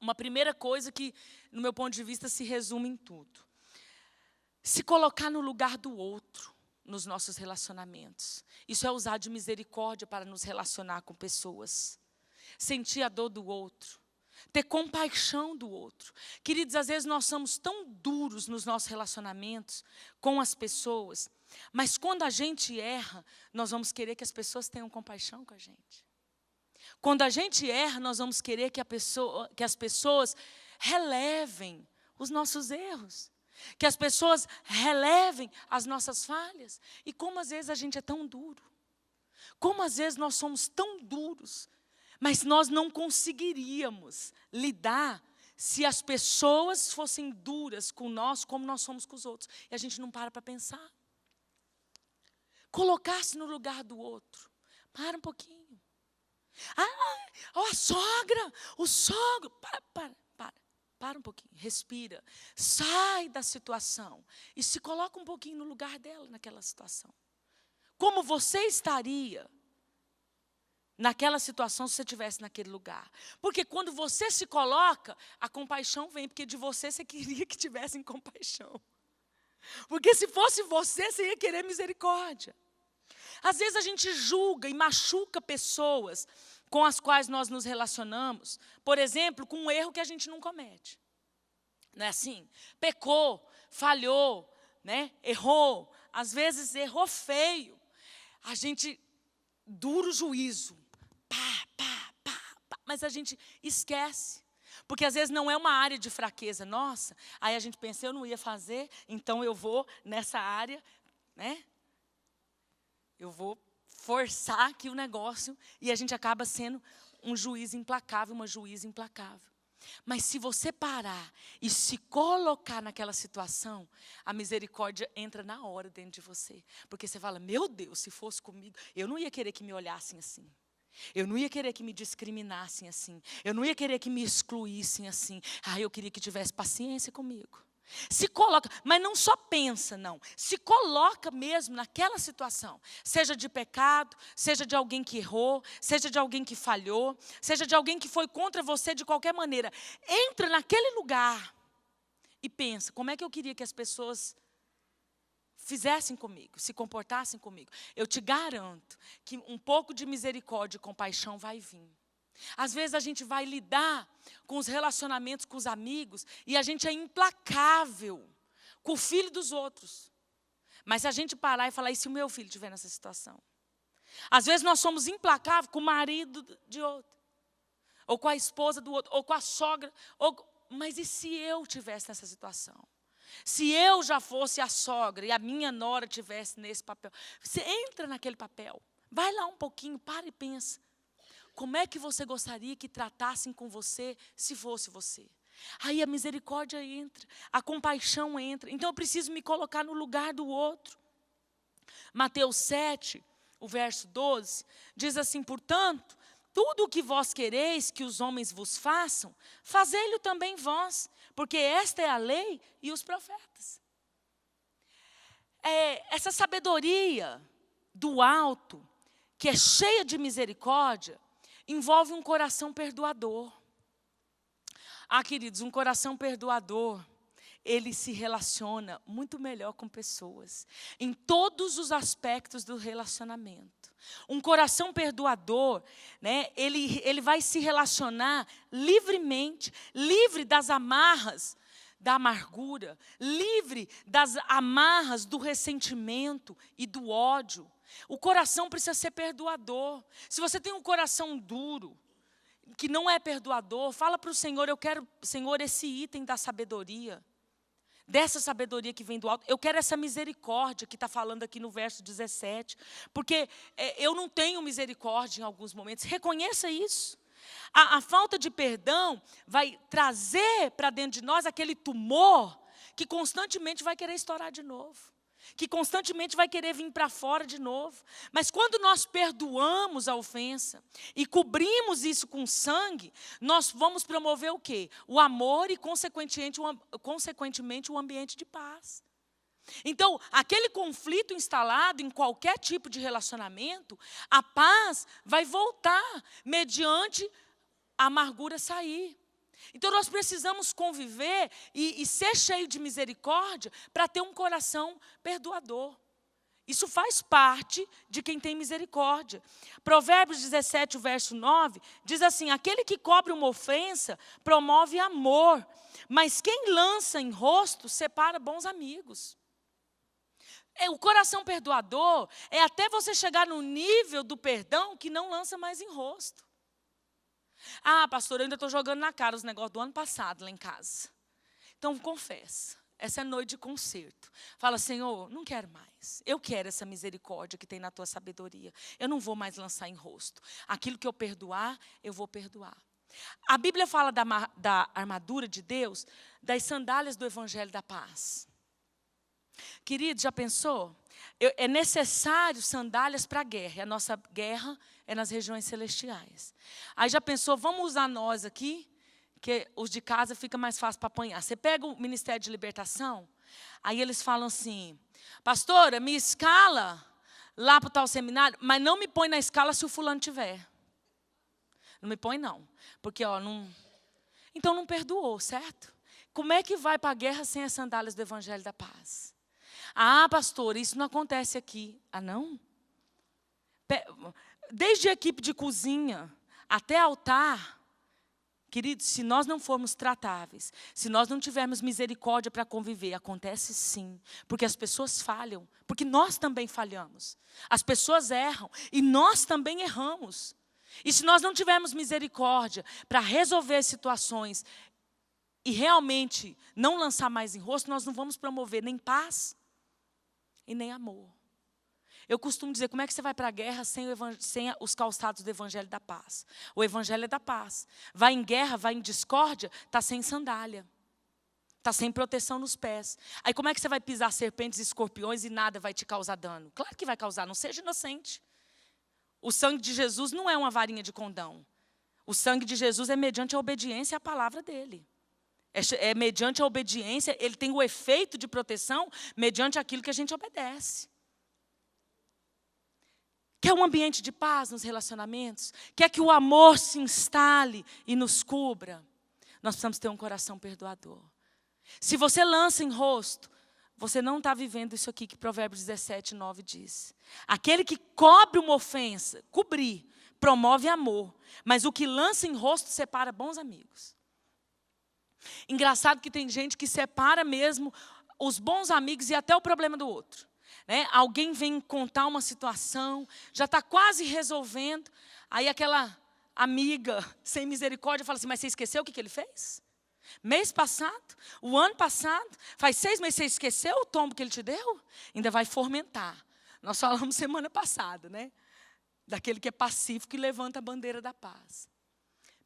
Speaker 1: Uma primeira coisa que, no meu ponto de vista, se resume em tudo. Se colocar no lugar do outro nos nossos relacionamentos. Isso é usar de misericórdia para nos relacionar com pessoas. Sentir a dor do outro. Ter compaixão do outro. Queridos, às vezes nós somos tão duros nos nossos relacionamentos com as pessoas, mas quando a gente erra, nós vamos querer que as pessoas tenham compaixão com a gente. Quando a gente erra, nós vamos querer que as pessoas relevem os nossos erros. Que as pessoas relevem as nossas falhas. E como às vezes a gente é tão duro. Como às vezes nós somos tão duros. Mas nós não conseguiríamos lidar se as pessoas fossem duras com nós como nós somos com os outros. E a gente não para pensar. Colocar-se no lugar do outro. Para um pouquinho. A sogra, o sogro. Para um pouquinho, respira. Sai da situação e se coloca um pouquinho no lugar dela naquela situação. Como você estaria naquela situação se você estivesse naquele lugar? Porque quando você se coloca, a compaixão vem, porque de você queria que tivessem compaixão. Porque se fosse você ia querer misericórdia. Às vezes a gente julga e machuca pessoas com as quais nós nos relacionamos, por exemplo, com um erro que a gente não comete. Não é assim? Pecou, falhou, né? Errou, às vezes errou feio. A gente, duro juízo, mas a gente esquece. Porque às vezes não é uma área de fraqueza nossa, aí a gente pensa, eu não ia fazer, então eu vou nessa área, né? Eu vou forçar aqui o negócio e a gente acaba sendo um juiz implacável, uma juíza implacável. Mas se você parar e se colocar naquela situação, a misericórdia entra na hora dentro de você. Porque você fala, meu Deus, se fosse comigo, eu não ia querer que me olhassem assim. Eu não ia querer que me discriminassem assim. Eu não ia querer que me excluíssem assim. Eu queria que tivesse paciência comigo. Se coloca, mas não só pensa, não. Se coloca mesmo naquela situação. Seja de pecado, seja de alguém que errou, seja de alguém que falhou, seja de alguém que foi contra você de qualquer maneira. Entra naquele lugar e pensa, como é que eu queria que as pessoas fizessem comigo, se comportassem comigo. Eu te garanto que um pouco de misericórdia e compaixão vai vir. Às vezes a gente vai lidar com os relacionamentos com os amigos e a gente é implacável com o filho dos outros. Mas se a gente parar e falar, e se o meu filho estiver nessa situação? Às vezes nós somos implacáveis com o marido de outro, ou com a esposa do outro, ou com a sogra. Mas e se eu estivesse nessa situação? Se eu já fosse a sogra e a minha nora estivesse nesse papel? Você entra naquele papel, vai lá um pouquinho, para e pensa. Como é que você gostaria que tratassem com você se fosse você? Aí a misericórdia entra, a compaixão entra. Então eu preciso me colocar no lugar do outro. Mateus 7, o verso 12, diz assim, portanto, tudo o que vós quereis que os homens vos façam, fazei-lo também vós, porque esta é a lei e os profetas. Essa sabedoria do alto, que é cheia de misericórdia, envolve um coração perdoador. Queridos, um coração perdoador, ele se relaciona muito melhor com pessoas, em todos os aspectos do relacionamento. Um coração perdoador, né, ele vai se relacionar livremente, livre das amarras da amargura, livre das amarras do ressentimento e do ódio. O coração precisa ser perdoador. Se você tem um coração duro, que não é perdoador, fala para o Senhor, eu quero, Senhor, esse item da sabedoria. Dessa sabedoria que vem do alto. Eu quero essa misericórdia que está falando aqui no verso 17. Porque eu não tenho misericórdia em alguns momentos. Reconheça isso. A falta de perdão vai trazer para dentro de nós aquele tumor que constantemente vai querer estourar de novo. Que constantemente vai querer vir para fora de novo. Mas quando nós perdoamos a ofensa e cobrimos isso com sangue, nós vamos promover o quê? O amor e, consequentemente, o ambiente de paz. Então, aquele conflito instalado em qualquer tipo de relacionamento, a paz vai voltar mediante a amargura sair. Então, nós precisamos conviver e ser cheio de misericórdia para ter um coração perdoador. Isso faz parte de quem tem misericórdia. Provérbios 17, o verso 9, diz assim: aquele que cobre uma ofensa promove amor, mas quem lança em rosto separa bons amigos. O coração perdoador é até você chegar no nível do perdão que não lança mais em rosto. Ah, pastor, eu ainda estou jogando na cara os negócios do ano passado lá em casa. Então, confessa. Essa é noite de conserto. Fala, Senhor, não quero mais. Eu quero essa misericórdia que tem na tua sabedoria. Eu não vou mais lançar em rosto. Aquilo que eu perdoar, eu vou perdoar. A Bíblia fala da armadura de Deus, das sandálias do Evangelho da Paz. Querido, já pensou? É necessário sandálias para a guerra. E a nossa guerra é nas regiões celestiais. Aí já pensou, vamos usar nós aqui, que os de casa fica mais fácil para apanhar. Você pega o Ministério de Libertação, aí eles falam assim, pastora, me escala lá para o tal seminário, mas não me põe na escala se o fulano tiver. Não me põe não, porque não... Então não perdoou, certo? Como é que vai para a guerra sem as sandálias do Evangelho da Paz? Ah, pastor, isso não acontece aqui. Ah, não? Desde a equipe de cozinha até altar, queridos, se nós não formos tratáveis, se nós não tivermos misericórdia para conviver, acontece sim. Porque as pessoas falham, porque nós também falhamos. As pessoas erram e nós também erramos. E se nós não tivermos misericórdia para resolver situações e realmente não lançar mais em rosto, nós não vamos promover nem paz e nem amor. Eu costumo dizer, como é que você vai para a guerra sem os calçados do Evangelho da Paz? O Evangelho é da paz. Vai em guerra, vai em discórdia, está sem sandália. Está sem proteção nos pés. Aí como é que você vai pisar serpentes e escorpiões e nada vai te causar dano? Claro que vai causar, não seja inocente. O sangue de Jesus não é uma varinha de condão. O sangue de Jesus é mediante a obediência à palavra dele. É mediante a obediência, ele tem o efeito de proteção mediante aquilo que a gente obedece. Quer um ambiente de paz nos relacionamentos? Quer que o amor se instale e nos cubra? Nós precisamos ter um coração perdoador. Se você lança em rosto, você não está vivendo isso aqui que Provérbios 17, 9 diz. Aquele que cobre uma ofensa, cobrir, promove amor. Mas o que lança em rosto separa bons amigos. Engraçado que tem gente que separa mesmo os bons amigos e até o problema do outro. Alguém vem contar uma situação, já está quase resolvendo, aí aquela amiga sem misericórdia fala assim, mas você esqueceu o que ele fez? Mês passado, o ano passado, faz 6 meses, você esqueceu o tombo que ele te deu? Ainda vai fomentar. Nós falamos semana passada, daquele que é pacífico e levanta a bandeira da paz.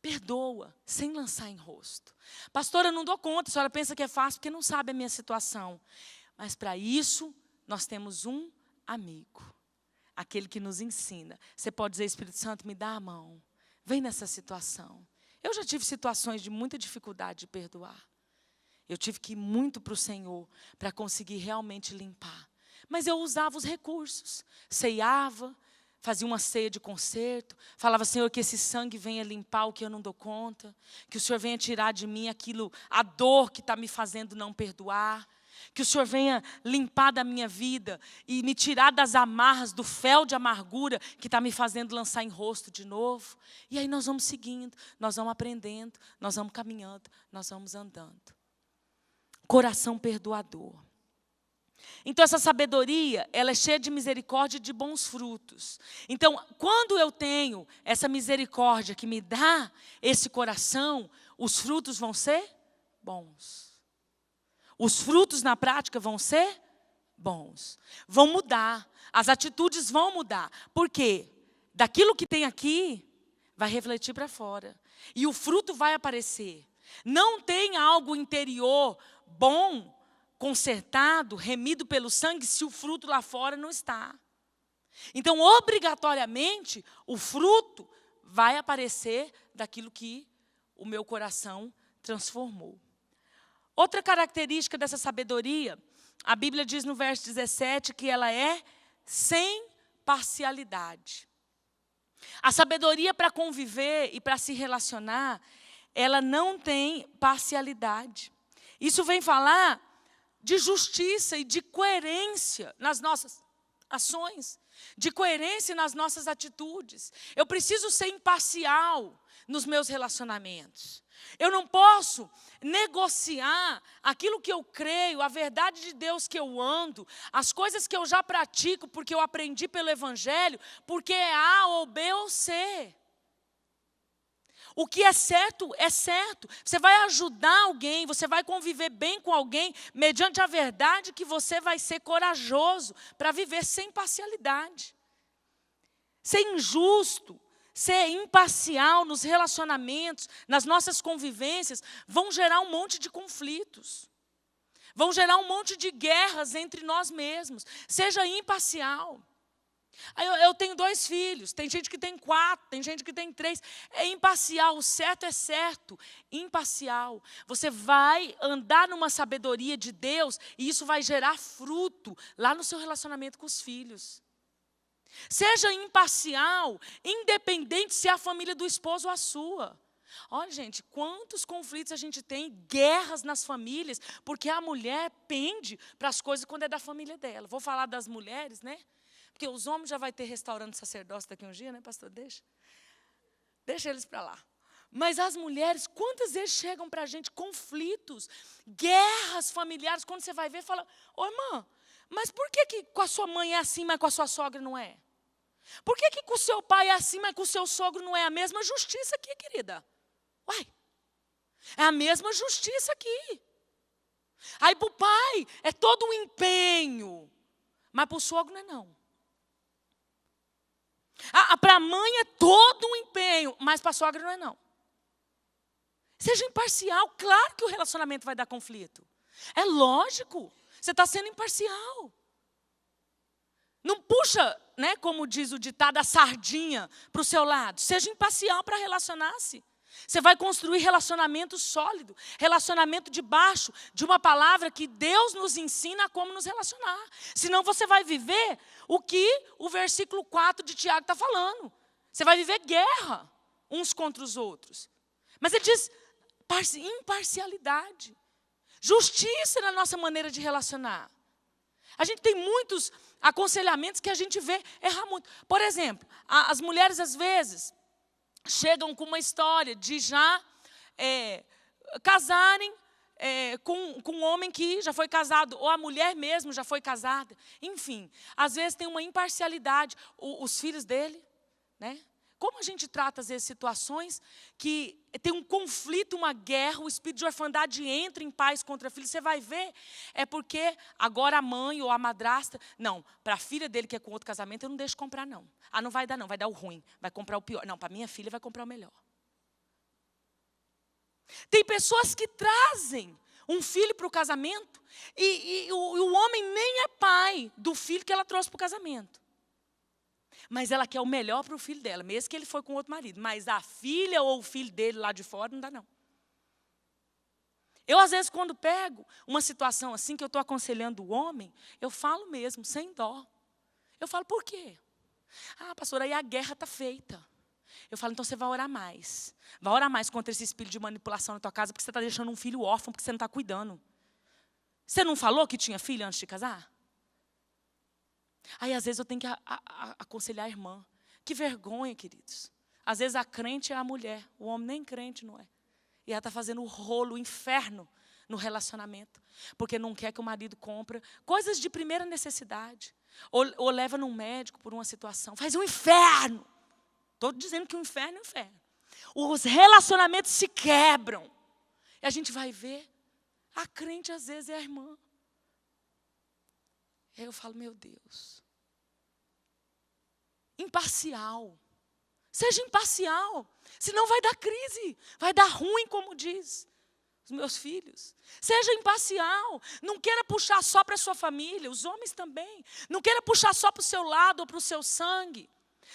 Speaker 1: Perdoa, sem lançar em rosto. Pastora, eu não dou conta, a senhora pensa que é fácil porque não sabe a minha situação. Mas para isso, nós temos um amigo, aquele que nos ensina. Você pode dizer, Espírito Santo, me dá a mão, vem nessa situação. Eu já tive situações de muita dificuldade de perdoar. Eu tive que ir muito para o Senhor para conseguir realmente limpar. Mas eu usava os recursos, ceiava, fazia uma ceia de conserto, falava, Senhor, que esse sangue venha limpar o que eu não dou conta, que o Senhor venha tirar de mim a dor que está me fazendo não perdoar, que o Senhor venha limpar da minha vida e me tirar das amarras, do fel de amargura que está me fazendo lançar em rosto de novo. E aí nós vamos seguindo, nós vamos aprendendo, nós vamos caminhando, nós vamos andando. Coração perdoador. Então, essa sabedoria, ela é cheia de misericórdia e de bons frutos. Então, quando eu tenho essa misericórdia que me dá esse coração, os frutos vão ser bons. Os frutos na prática vão ser bons. Vão mudar. As atitudes vão mudar. Por quê? Daquilo que tem aqui, vai refletir para fora. E o fruto vai aparecer. Não tem algo interior bom, consertado, remido pelo sangue, se o fruto lá fora não está. Então, obrigatoriamente, o fruto vai aparecer daquilo que o meu coração transformou. Outra característica dessa sabedoria, a Bíblia diz no verso 17 que ela é sem parcialidade. A sabedoria para conviver e para se relacionar, ela não tem parcialidade. Isso vem falar de justiça e de coerência nas nossas ações, de coerência nas nossas atitudes. Eu preciso ser imparcial nos meus relacionamentos. Eu não posso negociar aquilo que eu creio, a verdade de Deus que eu ando, as coisas que eu já pratico porque eu aprendi pelo Evangelho, porque é A ou B ou C. O que é certo, é certo. Você vai ajudar alguém, você vai conviver bem com alguém, mediante a verdade que você vai ser corajoso para viver sem parcialidade. Ser injusto, ser imparcial nos relacionamentos, nas nossas convivências, vão gerar um monte de conflitos. Vão gerar um monte de guerras entre nós mesmos. Seja imparcial. Eu tenho 2 filhos, tem gente que tem 4, tem gente que tem 3. É imparcial, o certo é certo. Imparcial. Você vai andar numa sabedoria de Deus e isso vai gerar fruto lá no seu relacionamento com os filhos. Seja imparcial, independente se é a família do esposo ou a sua. Olha, gente, quantos conflitos a gente tem, guerras nas famílias, porque a mulher pende para as coisas quando é da família dela. Vou falar das mulheres, né? Porque os homens já vai ter restaurante sacerdócio daqui um dia, né, pastor? Deixa eles para lá. Mas as mulheres, quantas vezes chegam para a gente conflitos, guerras familiares, quando você vai ver, fala, ô irmã, mas por que com a sua mãe é assim, mas com a sua sogra não é? Por que com o seu pai é assim, mas com o seu sogro não é? A mesma justiça aqui, querida. Uai, é a mesma justiça aqui. Aí para o pai é todo um empenho, mas para o sogro não é não. Para a mãe é todo um empenho, mas para a sogra não é não. Seja imparcial, claro que o relacionamento vai dar conflito. É lógico, você está sendo imparcial. Não puxa, né, como diz o ditado, a sardinha para o seu lado. Seja imparcial para relacionar-se. Você vai construir relacionamento sólido, relacionamento debaixo de uma palavra que Deus nos ensina a como nos relacionar. Senão você vai viver o que o versículo 4 de Tiago está falando. Você vai viver guerra uns contra os outros. Mas ele diz imparcialidade, justiça na nossa maneira de relacionar. A gente tem muitos aconselhamentos que a gente vê errar muito. Por exemplo, as mulheres às vezes chegam com uma história de já casarem com um homem que já foi casado, ou a mulher mesmo já foi casada. Enfim, às vezes tem uma imparcialidade. Os filhos dele, né? Como a gente trata, às vezes, situações que tem um conflito, uma guerra, o espírito de orfandade entra em pais contra filhos. Você vai ver, é porque agora a mãe ou a madrasta, não, para a filha dele que é com outro casamento, eu não deixo comprar, não. Não vai dar, não, vai dar o ruim, vai comprar o pior. Não, para minha filha vai comprar o melhor. Tem pessoas que trazem um filho para o casamento e o homem nem é pai do filho que ela trouxe para o casamento. Mas ela quer o melhor para o filho dela, mesmo que ele foi com outro marido. Mas a filha ou o filho dele lá de fora, não dá não. Eu, às vezes, quando pego uma situação assim, que eu estou aconselhando o homem, eu falo mesmo, sem dó. Eu falo, por quê? Pastora, aí a guerra está feita. Eu falo, então você vai orar mais. Vai orar mais contra esse espírito de manipulação na tua casa, porque você está deixando um filho órfão, porque você não está cuidando. Você não falou que tinha filho antes de casar? Aí, às vezes, eu tenho que aconselhar a irmã. Que vergonha, queridos. Às vezes, a crente é a mulher. O homem nem crente não é. E ela está fazendo o rolo, o inferno no relacionamento, porque não quer que o marido compre coisas de primeira necessidade, ou leva num médico por uma situação. Faz um inferno. Estou dizendo que o inferno é um inferno. Os relacionamentos se quebram. E a gente vai ver, a crente às vezes é a irmã. E aí eu falo, meu Deus. Imparcial. Seja imparcial. Senão vai dar crise. Vai dar ruim, como diz os meus filhos. Seja imparcial. Não queira puxar só para a sua família. Os homens também. Não queira puxar só para o seu lado ou para o seu sangue.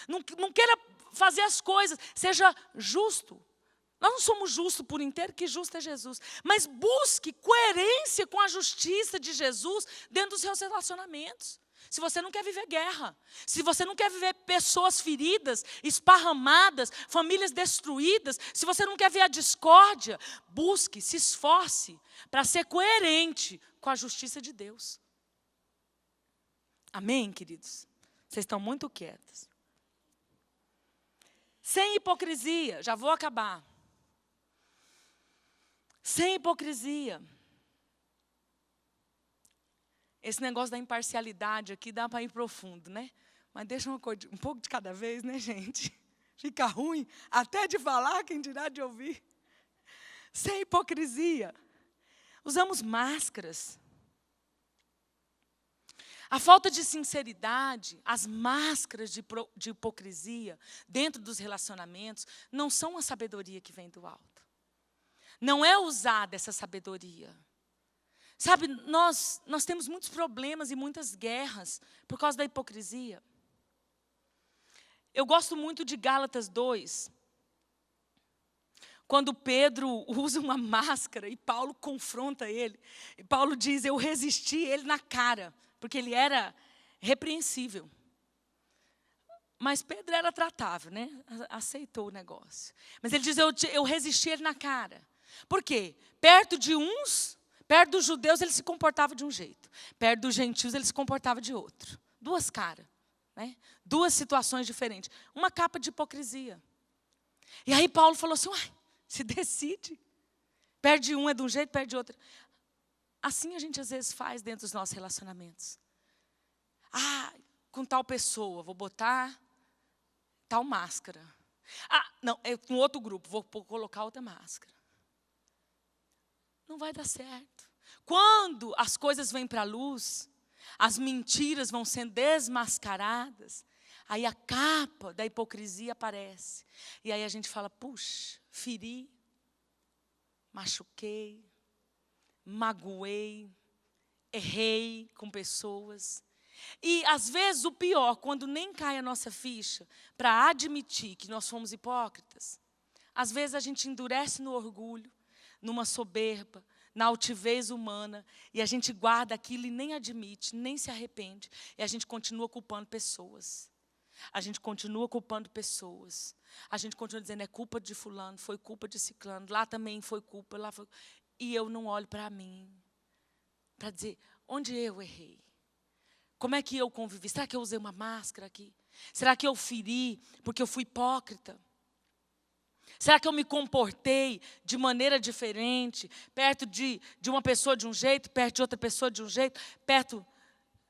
Speaker 1: Não queira fazer as coisas. Seja justo. Nós não somos justos por inteiro, que justo é Jesus. Mas busque coerência com a justiça de Jesus dentro dos seus relacionamentos. Se você não quer viver guerra, se você não quer viver pessoas feridas, esparramadas, famílias destruídas, se você não quer ver a discórdia, busque, se esforce para ser coerente com a justiça de Deus. Amém, queridos? Vocês estão muito quietos. Sem hipocrisia, já vou acabar. Sem hipocrisia. Esse negócio da imparcialidade aqui dá para ir profundo, né? Mas deixa uma coisa, um pouco de cada vez, né, gente? Fica ruim, até de falar, quem dirá de ouvir. Sem hipocrisia. Usamos máscaras. A falta de sinceridade, as máscaras de hipocrisia dentro dos relacionamentos não são a sabedoria que vem do alto. Não é usada essa sabedoria. Sabe, nós temos muitos problemas e muitas guerras por causa da hipocrisia. Eu gosto muito de Gálatas 2. Quando Pedro usa uma máscara e Paulo confronta ele. E Paulo diz, eu resisti ele na cara, porque ele era repreensível. Mas Pedro era tratável, né? Aceitou o negócio. Mas ele diz, eu resisti ele na cara. Por quê? Perto dos judeus ele se comportava de um jeito. Perto dos gentios ele se comportava de outro. Duas caras, né? Duas situações diferentes. Uma capa de hipocrisia. E aí Paulo falou assim, se decide. Perde um é de um jeito, perde outro. Assim a gente às vezes faz dentro dos nossos relacionamentos. Com tal pessoa, vou botar tal máscara. Não, é com outro grupo, vou colocar outra máscara. Não vai dar certo. Quando as coisas vêm para a luz, as mentiras vão sendo desmascaradas, aí a capa da hipocrisia aparece. E aí a gente fala, puxa, feri, machuquei, magoei, errei com pessoas. E às vezes o pior, quando nem cai a nossa ficha para admitir que nós fomos hipócritas, às vezes a gente endurece no orgulho, numa soberba, na altivez humana, e a gente guarda aquilo e nem admite, nem se arrepende, e a gente continua culpando pessoas. A gente continua culpando pessoas. A gente continua dizendo, é culpa de fulano, foi culpa de ciclano, lá também foi culpa, lá foi... E eu não olho para mim, para dizer, onde eu errei? Como é que eu convivi? Será que eu usei uma máscara aqui? Será que eu feri porque eu fui hipócrita? Será que eu me comportei de maneira diferente, perto de uma pessoa de um jeito, perto de outra pessoa de um jeito, perto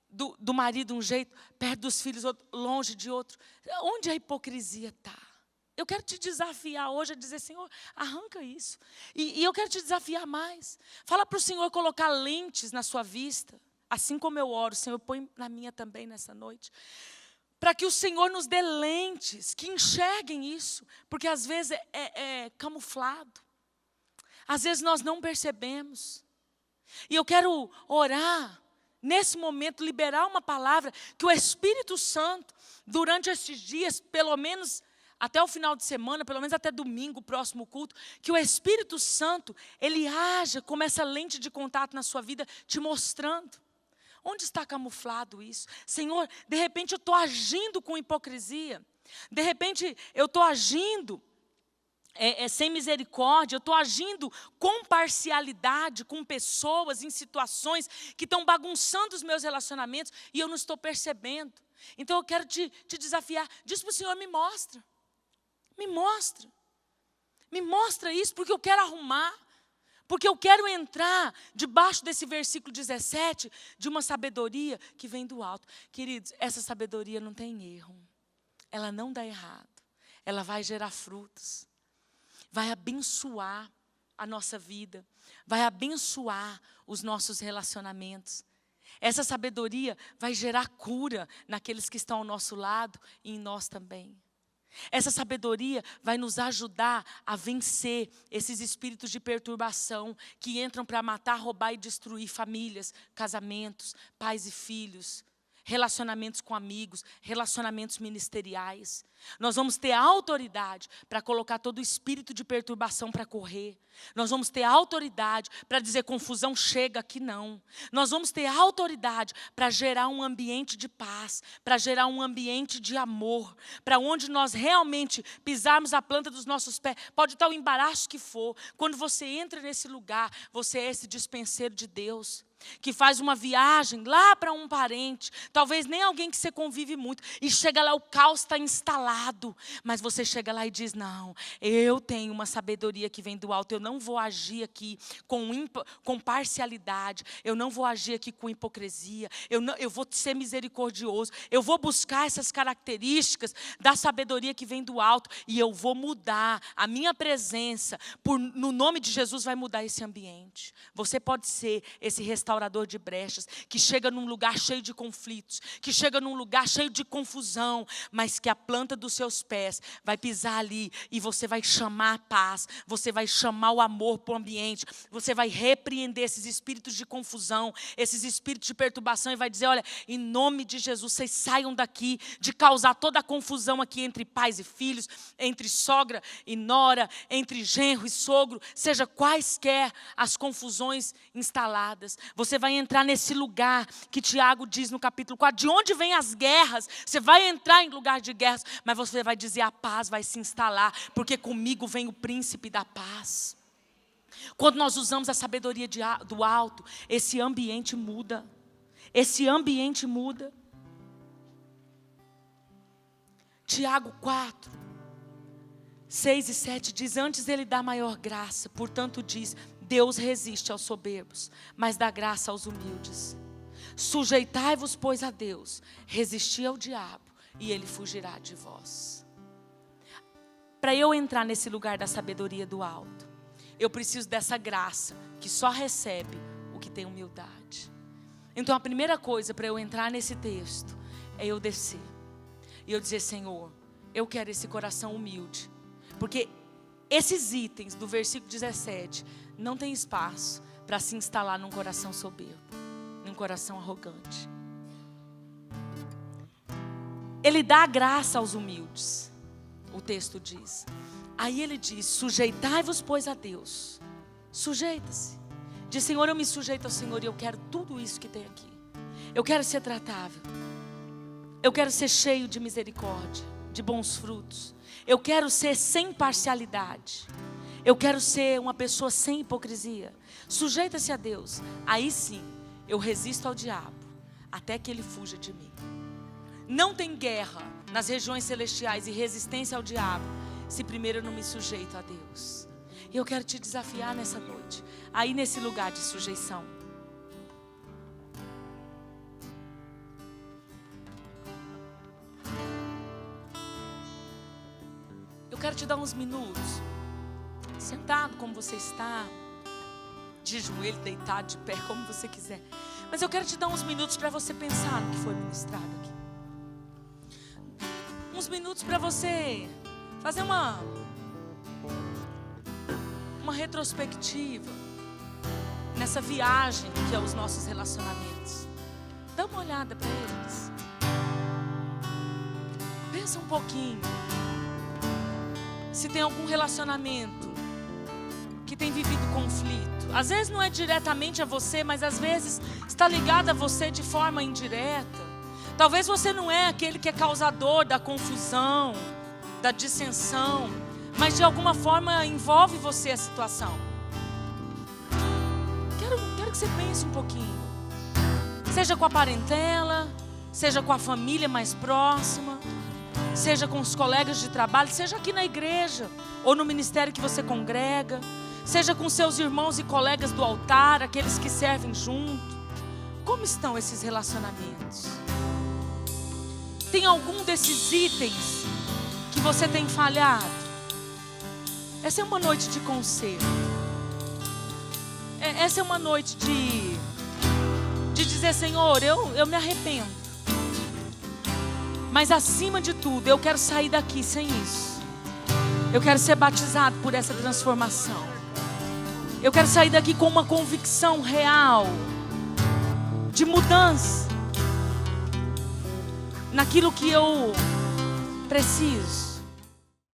Speaker 1: do marido de um jeito, perto dos filhos longe de outro? Onde a hipocrisia está? Eu quero te desafiar hoje a dizer, Senhor, arranca isso. E eu quero te desafiar mais. Fala para o Senhor colocar lentes na sua vista, assim como eu oro, Senhor, põe na minha também nessa noite. Para que o Senhor nos dê lentes, que enxerguem isso. Porque às vezes é camuflado. Às vezes nós não percebemos. E eu quero orar, nesse momento, liberar uma palavra que o Espírito Santo, durante esses dias, pelo menos até o final de semana, pelo menos até domingo, o próximo culto, que o Espírito Santo, ele haja como essa lente de contato na sua vida, te mostrando. Onde está camuflado isso? Senhor, de repente eu estou agindo com hipocrisia. De repente eu estou agindo sem misericórdia. Eu estou agindo com parcialidade com pessoas em situações que estão bagunçando os meus relacionamentos e eu não estou percebendo. Então eu quero te desafiar. Diz para o Senhor, me mostra. Me mostra. Me mostra isso porque eu quero arrumar. Porque eu quero entrar debaixo desse versículo 17, de uma sabedoria que vem do alto. Queridos, essa sabedoria não tem erro. Ela não dá errado. Ela vai gerar frutos. Vai abençoar a nossa vida. Vai abençoar os nossos relacionamentos. Essa sabedoria vai gerar cura naqueles que estão ao nosso lado e em nós também. Essa sabedoria vai nos ajudar a vencer esses espíritos de perturbação que entram para matar, roubar e destruir famílias, casamentos, pais e filhos, relacionamentos com amigos, relacionamentos ministeriais. Nós vamos ter autoridade para colocar todo o espírito de perturbação para correr. Nós vamos ter autoridade para dizer confusão chega aqui não. Nós vamos ter autoridade para gerar um ambiente de paz, para gerar um ambiente de amor, para onde nós realmente pisarmos a planta dos nossos pés. Pode estar o embaraço que for. Quando você entra nesse lugar, você é esse dispenseiro de Deus, que faz uma viagem lá para um parente, talvez nem alguém que você convive muito, e chega lá, o caos está instalado, mas você chega lá e diz, não, eu tenho uma sabedoria que vem do alto, eu não vou agir aqui com parcialidade, eu não vou agir aqui com hipocrisia, eu vou ser misericordioso, eu vou buscar essas características da sabedoria que vem do alto, e eu vou mudar a minha presença, no nome de Jesus vai mudar esse ambiente. Você pode ser esse restaurador de brechas, que chega num lugar cheio de conflitos, que chega num lugar cheio de confusão, mas que a planta dos seus pés vai pisar ali e você vai chamar a paz, você vai chamar o amor para o ambiente, você vai repreender esses espíritos de confusão, esses espíritos de perturbação e vai dizer, olha, em nome de Jesus, vocês saiam daqui de causar toda a confusão aqui entre pais e filhos, entre sogra e nora, entre genro e sogro, seja quaisquer as confusões instaladas. Você vai entrar nesse lugar que Tiago diz no capítulo 4, de onde vêm as guerras? Você vai entrar em lugar de guerras, mas você vai dizer, a paz vai se instalar, porque comigo vem o príncipe da paz. Quando nós usamos a sabedoria do alto, esse ambiente muda. Esse ambiente muda. Tiago 4, 6 e 7 diz, antes ele dá maior graça, portanto diz, Deus resiste aos soberbos, mas dá graça aos humildes. Sujeitai-vos, pois, a Deus, resisti ao diabo, e ele fugirá de vós. Para eu entrar nesse lugar da sabedoria do alto, eu preciso dessa graça, que só recebe o que tem humildade. Então a primeira coisa para eu entrar nesse texto, é eu descer. E eu dizer, Senhor, eu quero esse coração humilde. Porque esses itens do versículo 17, não tem espaço para se instalar num coração soberbo, num coração arrogante. Ele dá graça aos humildes, o texto diz. Aí ele diz, sujeitai-vos, pois, a Deus. Sujeita-se. Diz, Senhor, eu me sujeito ao Senhor e eu quero tudo isso que tem aqui. Eu quero ser tratável. Eu quero ser cheio de misericórdia, de bons frutos. Eu quero ser sem parcialidade. Eu quero ser uma pessoa sem hipocrisia. Sujeita-se a Deus. Aí sim, eu resisto ao diabo, até que ele fuja de mim. Não tem guerra nas regiões celestiais e resistência ao diabo, se primeiro eu não me sujeito a Deus. E eu quero te desafiar nessa noite, aí nesse lugar de sujeição. Eu quero te dar uns minutos, sentado como você está, de joelho, deitado, de pé, como você quiser. Mas eu quero te dar uns minutos para você pensar no que foi ministrado aqui. Uns minutos para você fazer uma retrospectiva nessa viagem que é os nossos relacionamentos. Dá uma olhada para eles. Pensa um pouquinho. Se tem algum relacionamento que tem vivido conflito. Às vezes não é diretamente a você, mas às vezes está ligado a você de forma indireta. Talvez você não é aquele que é causador da confusão, da dissensão, mas de alguma forma envolve você a situação. Quero que você pense um pouquinho. Seja com a parentela, seja com a família mais próxima, seja com os colegas de trabalho, seja aqui na igreja ou no ministério que você congrega, seja com seus irmãos e colegas do altar, aqueles que servem junto. Como estão esses relacionamentos? Tem algum desses itens que você tem falhado? Essa é uma noite de conserto. Essa é uma noite de dizer: Senhor, eu me arrependo. Mas acima de tudo, eu quero sair daqui sem isso. Eu quero ser batizado por essa transformação. Eu quero sair daqui com uma convicção real de mudança naquilo que eu preciso.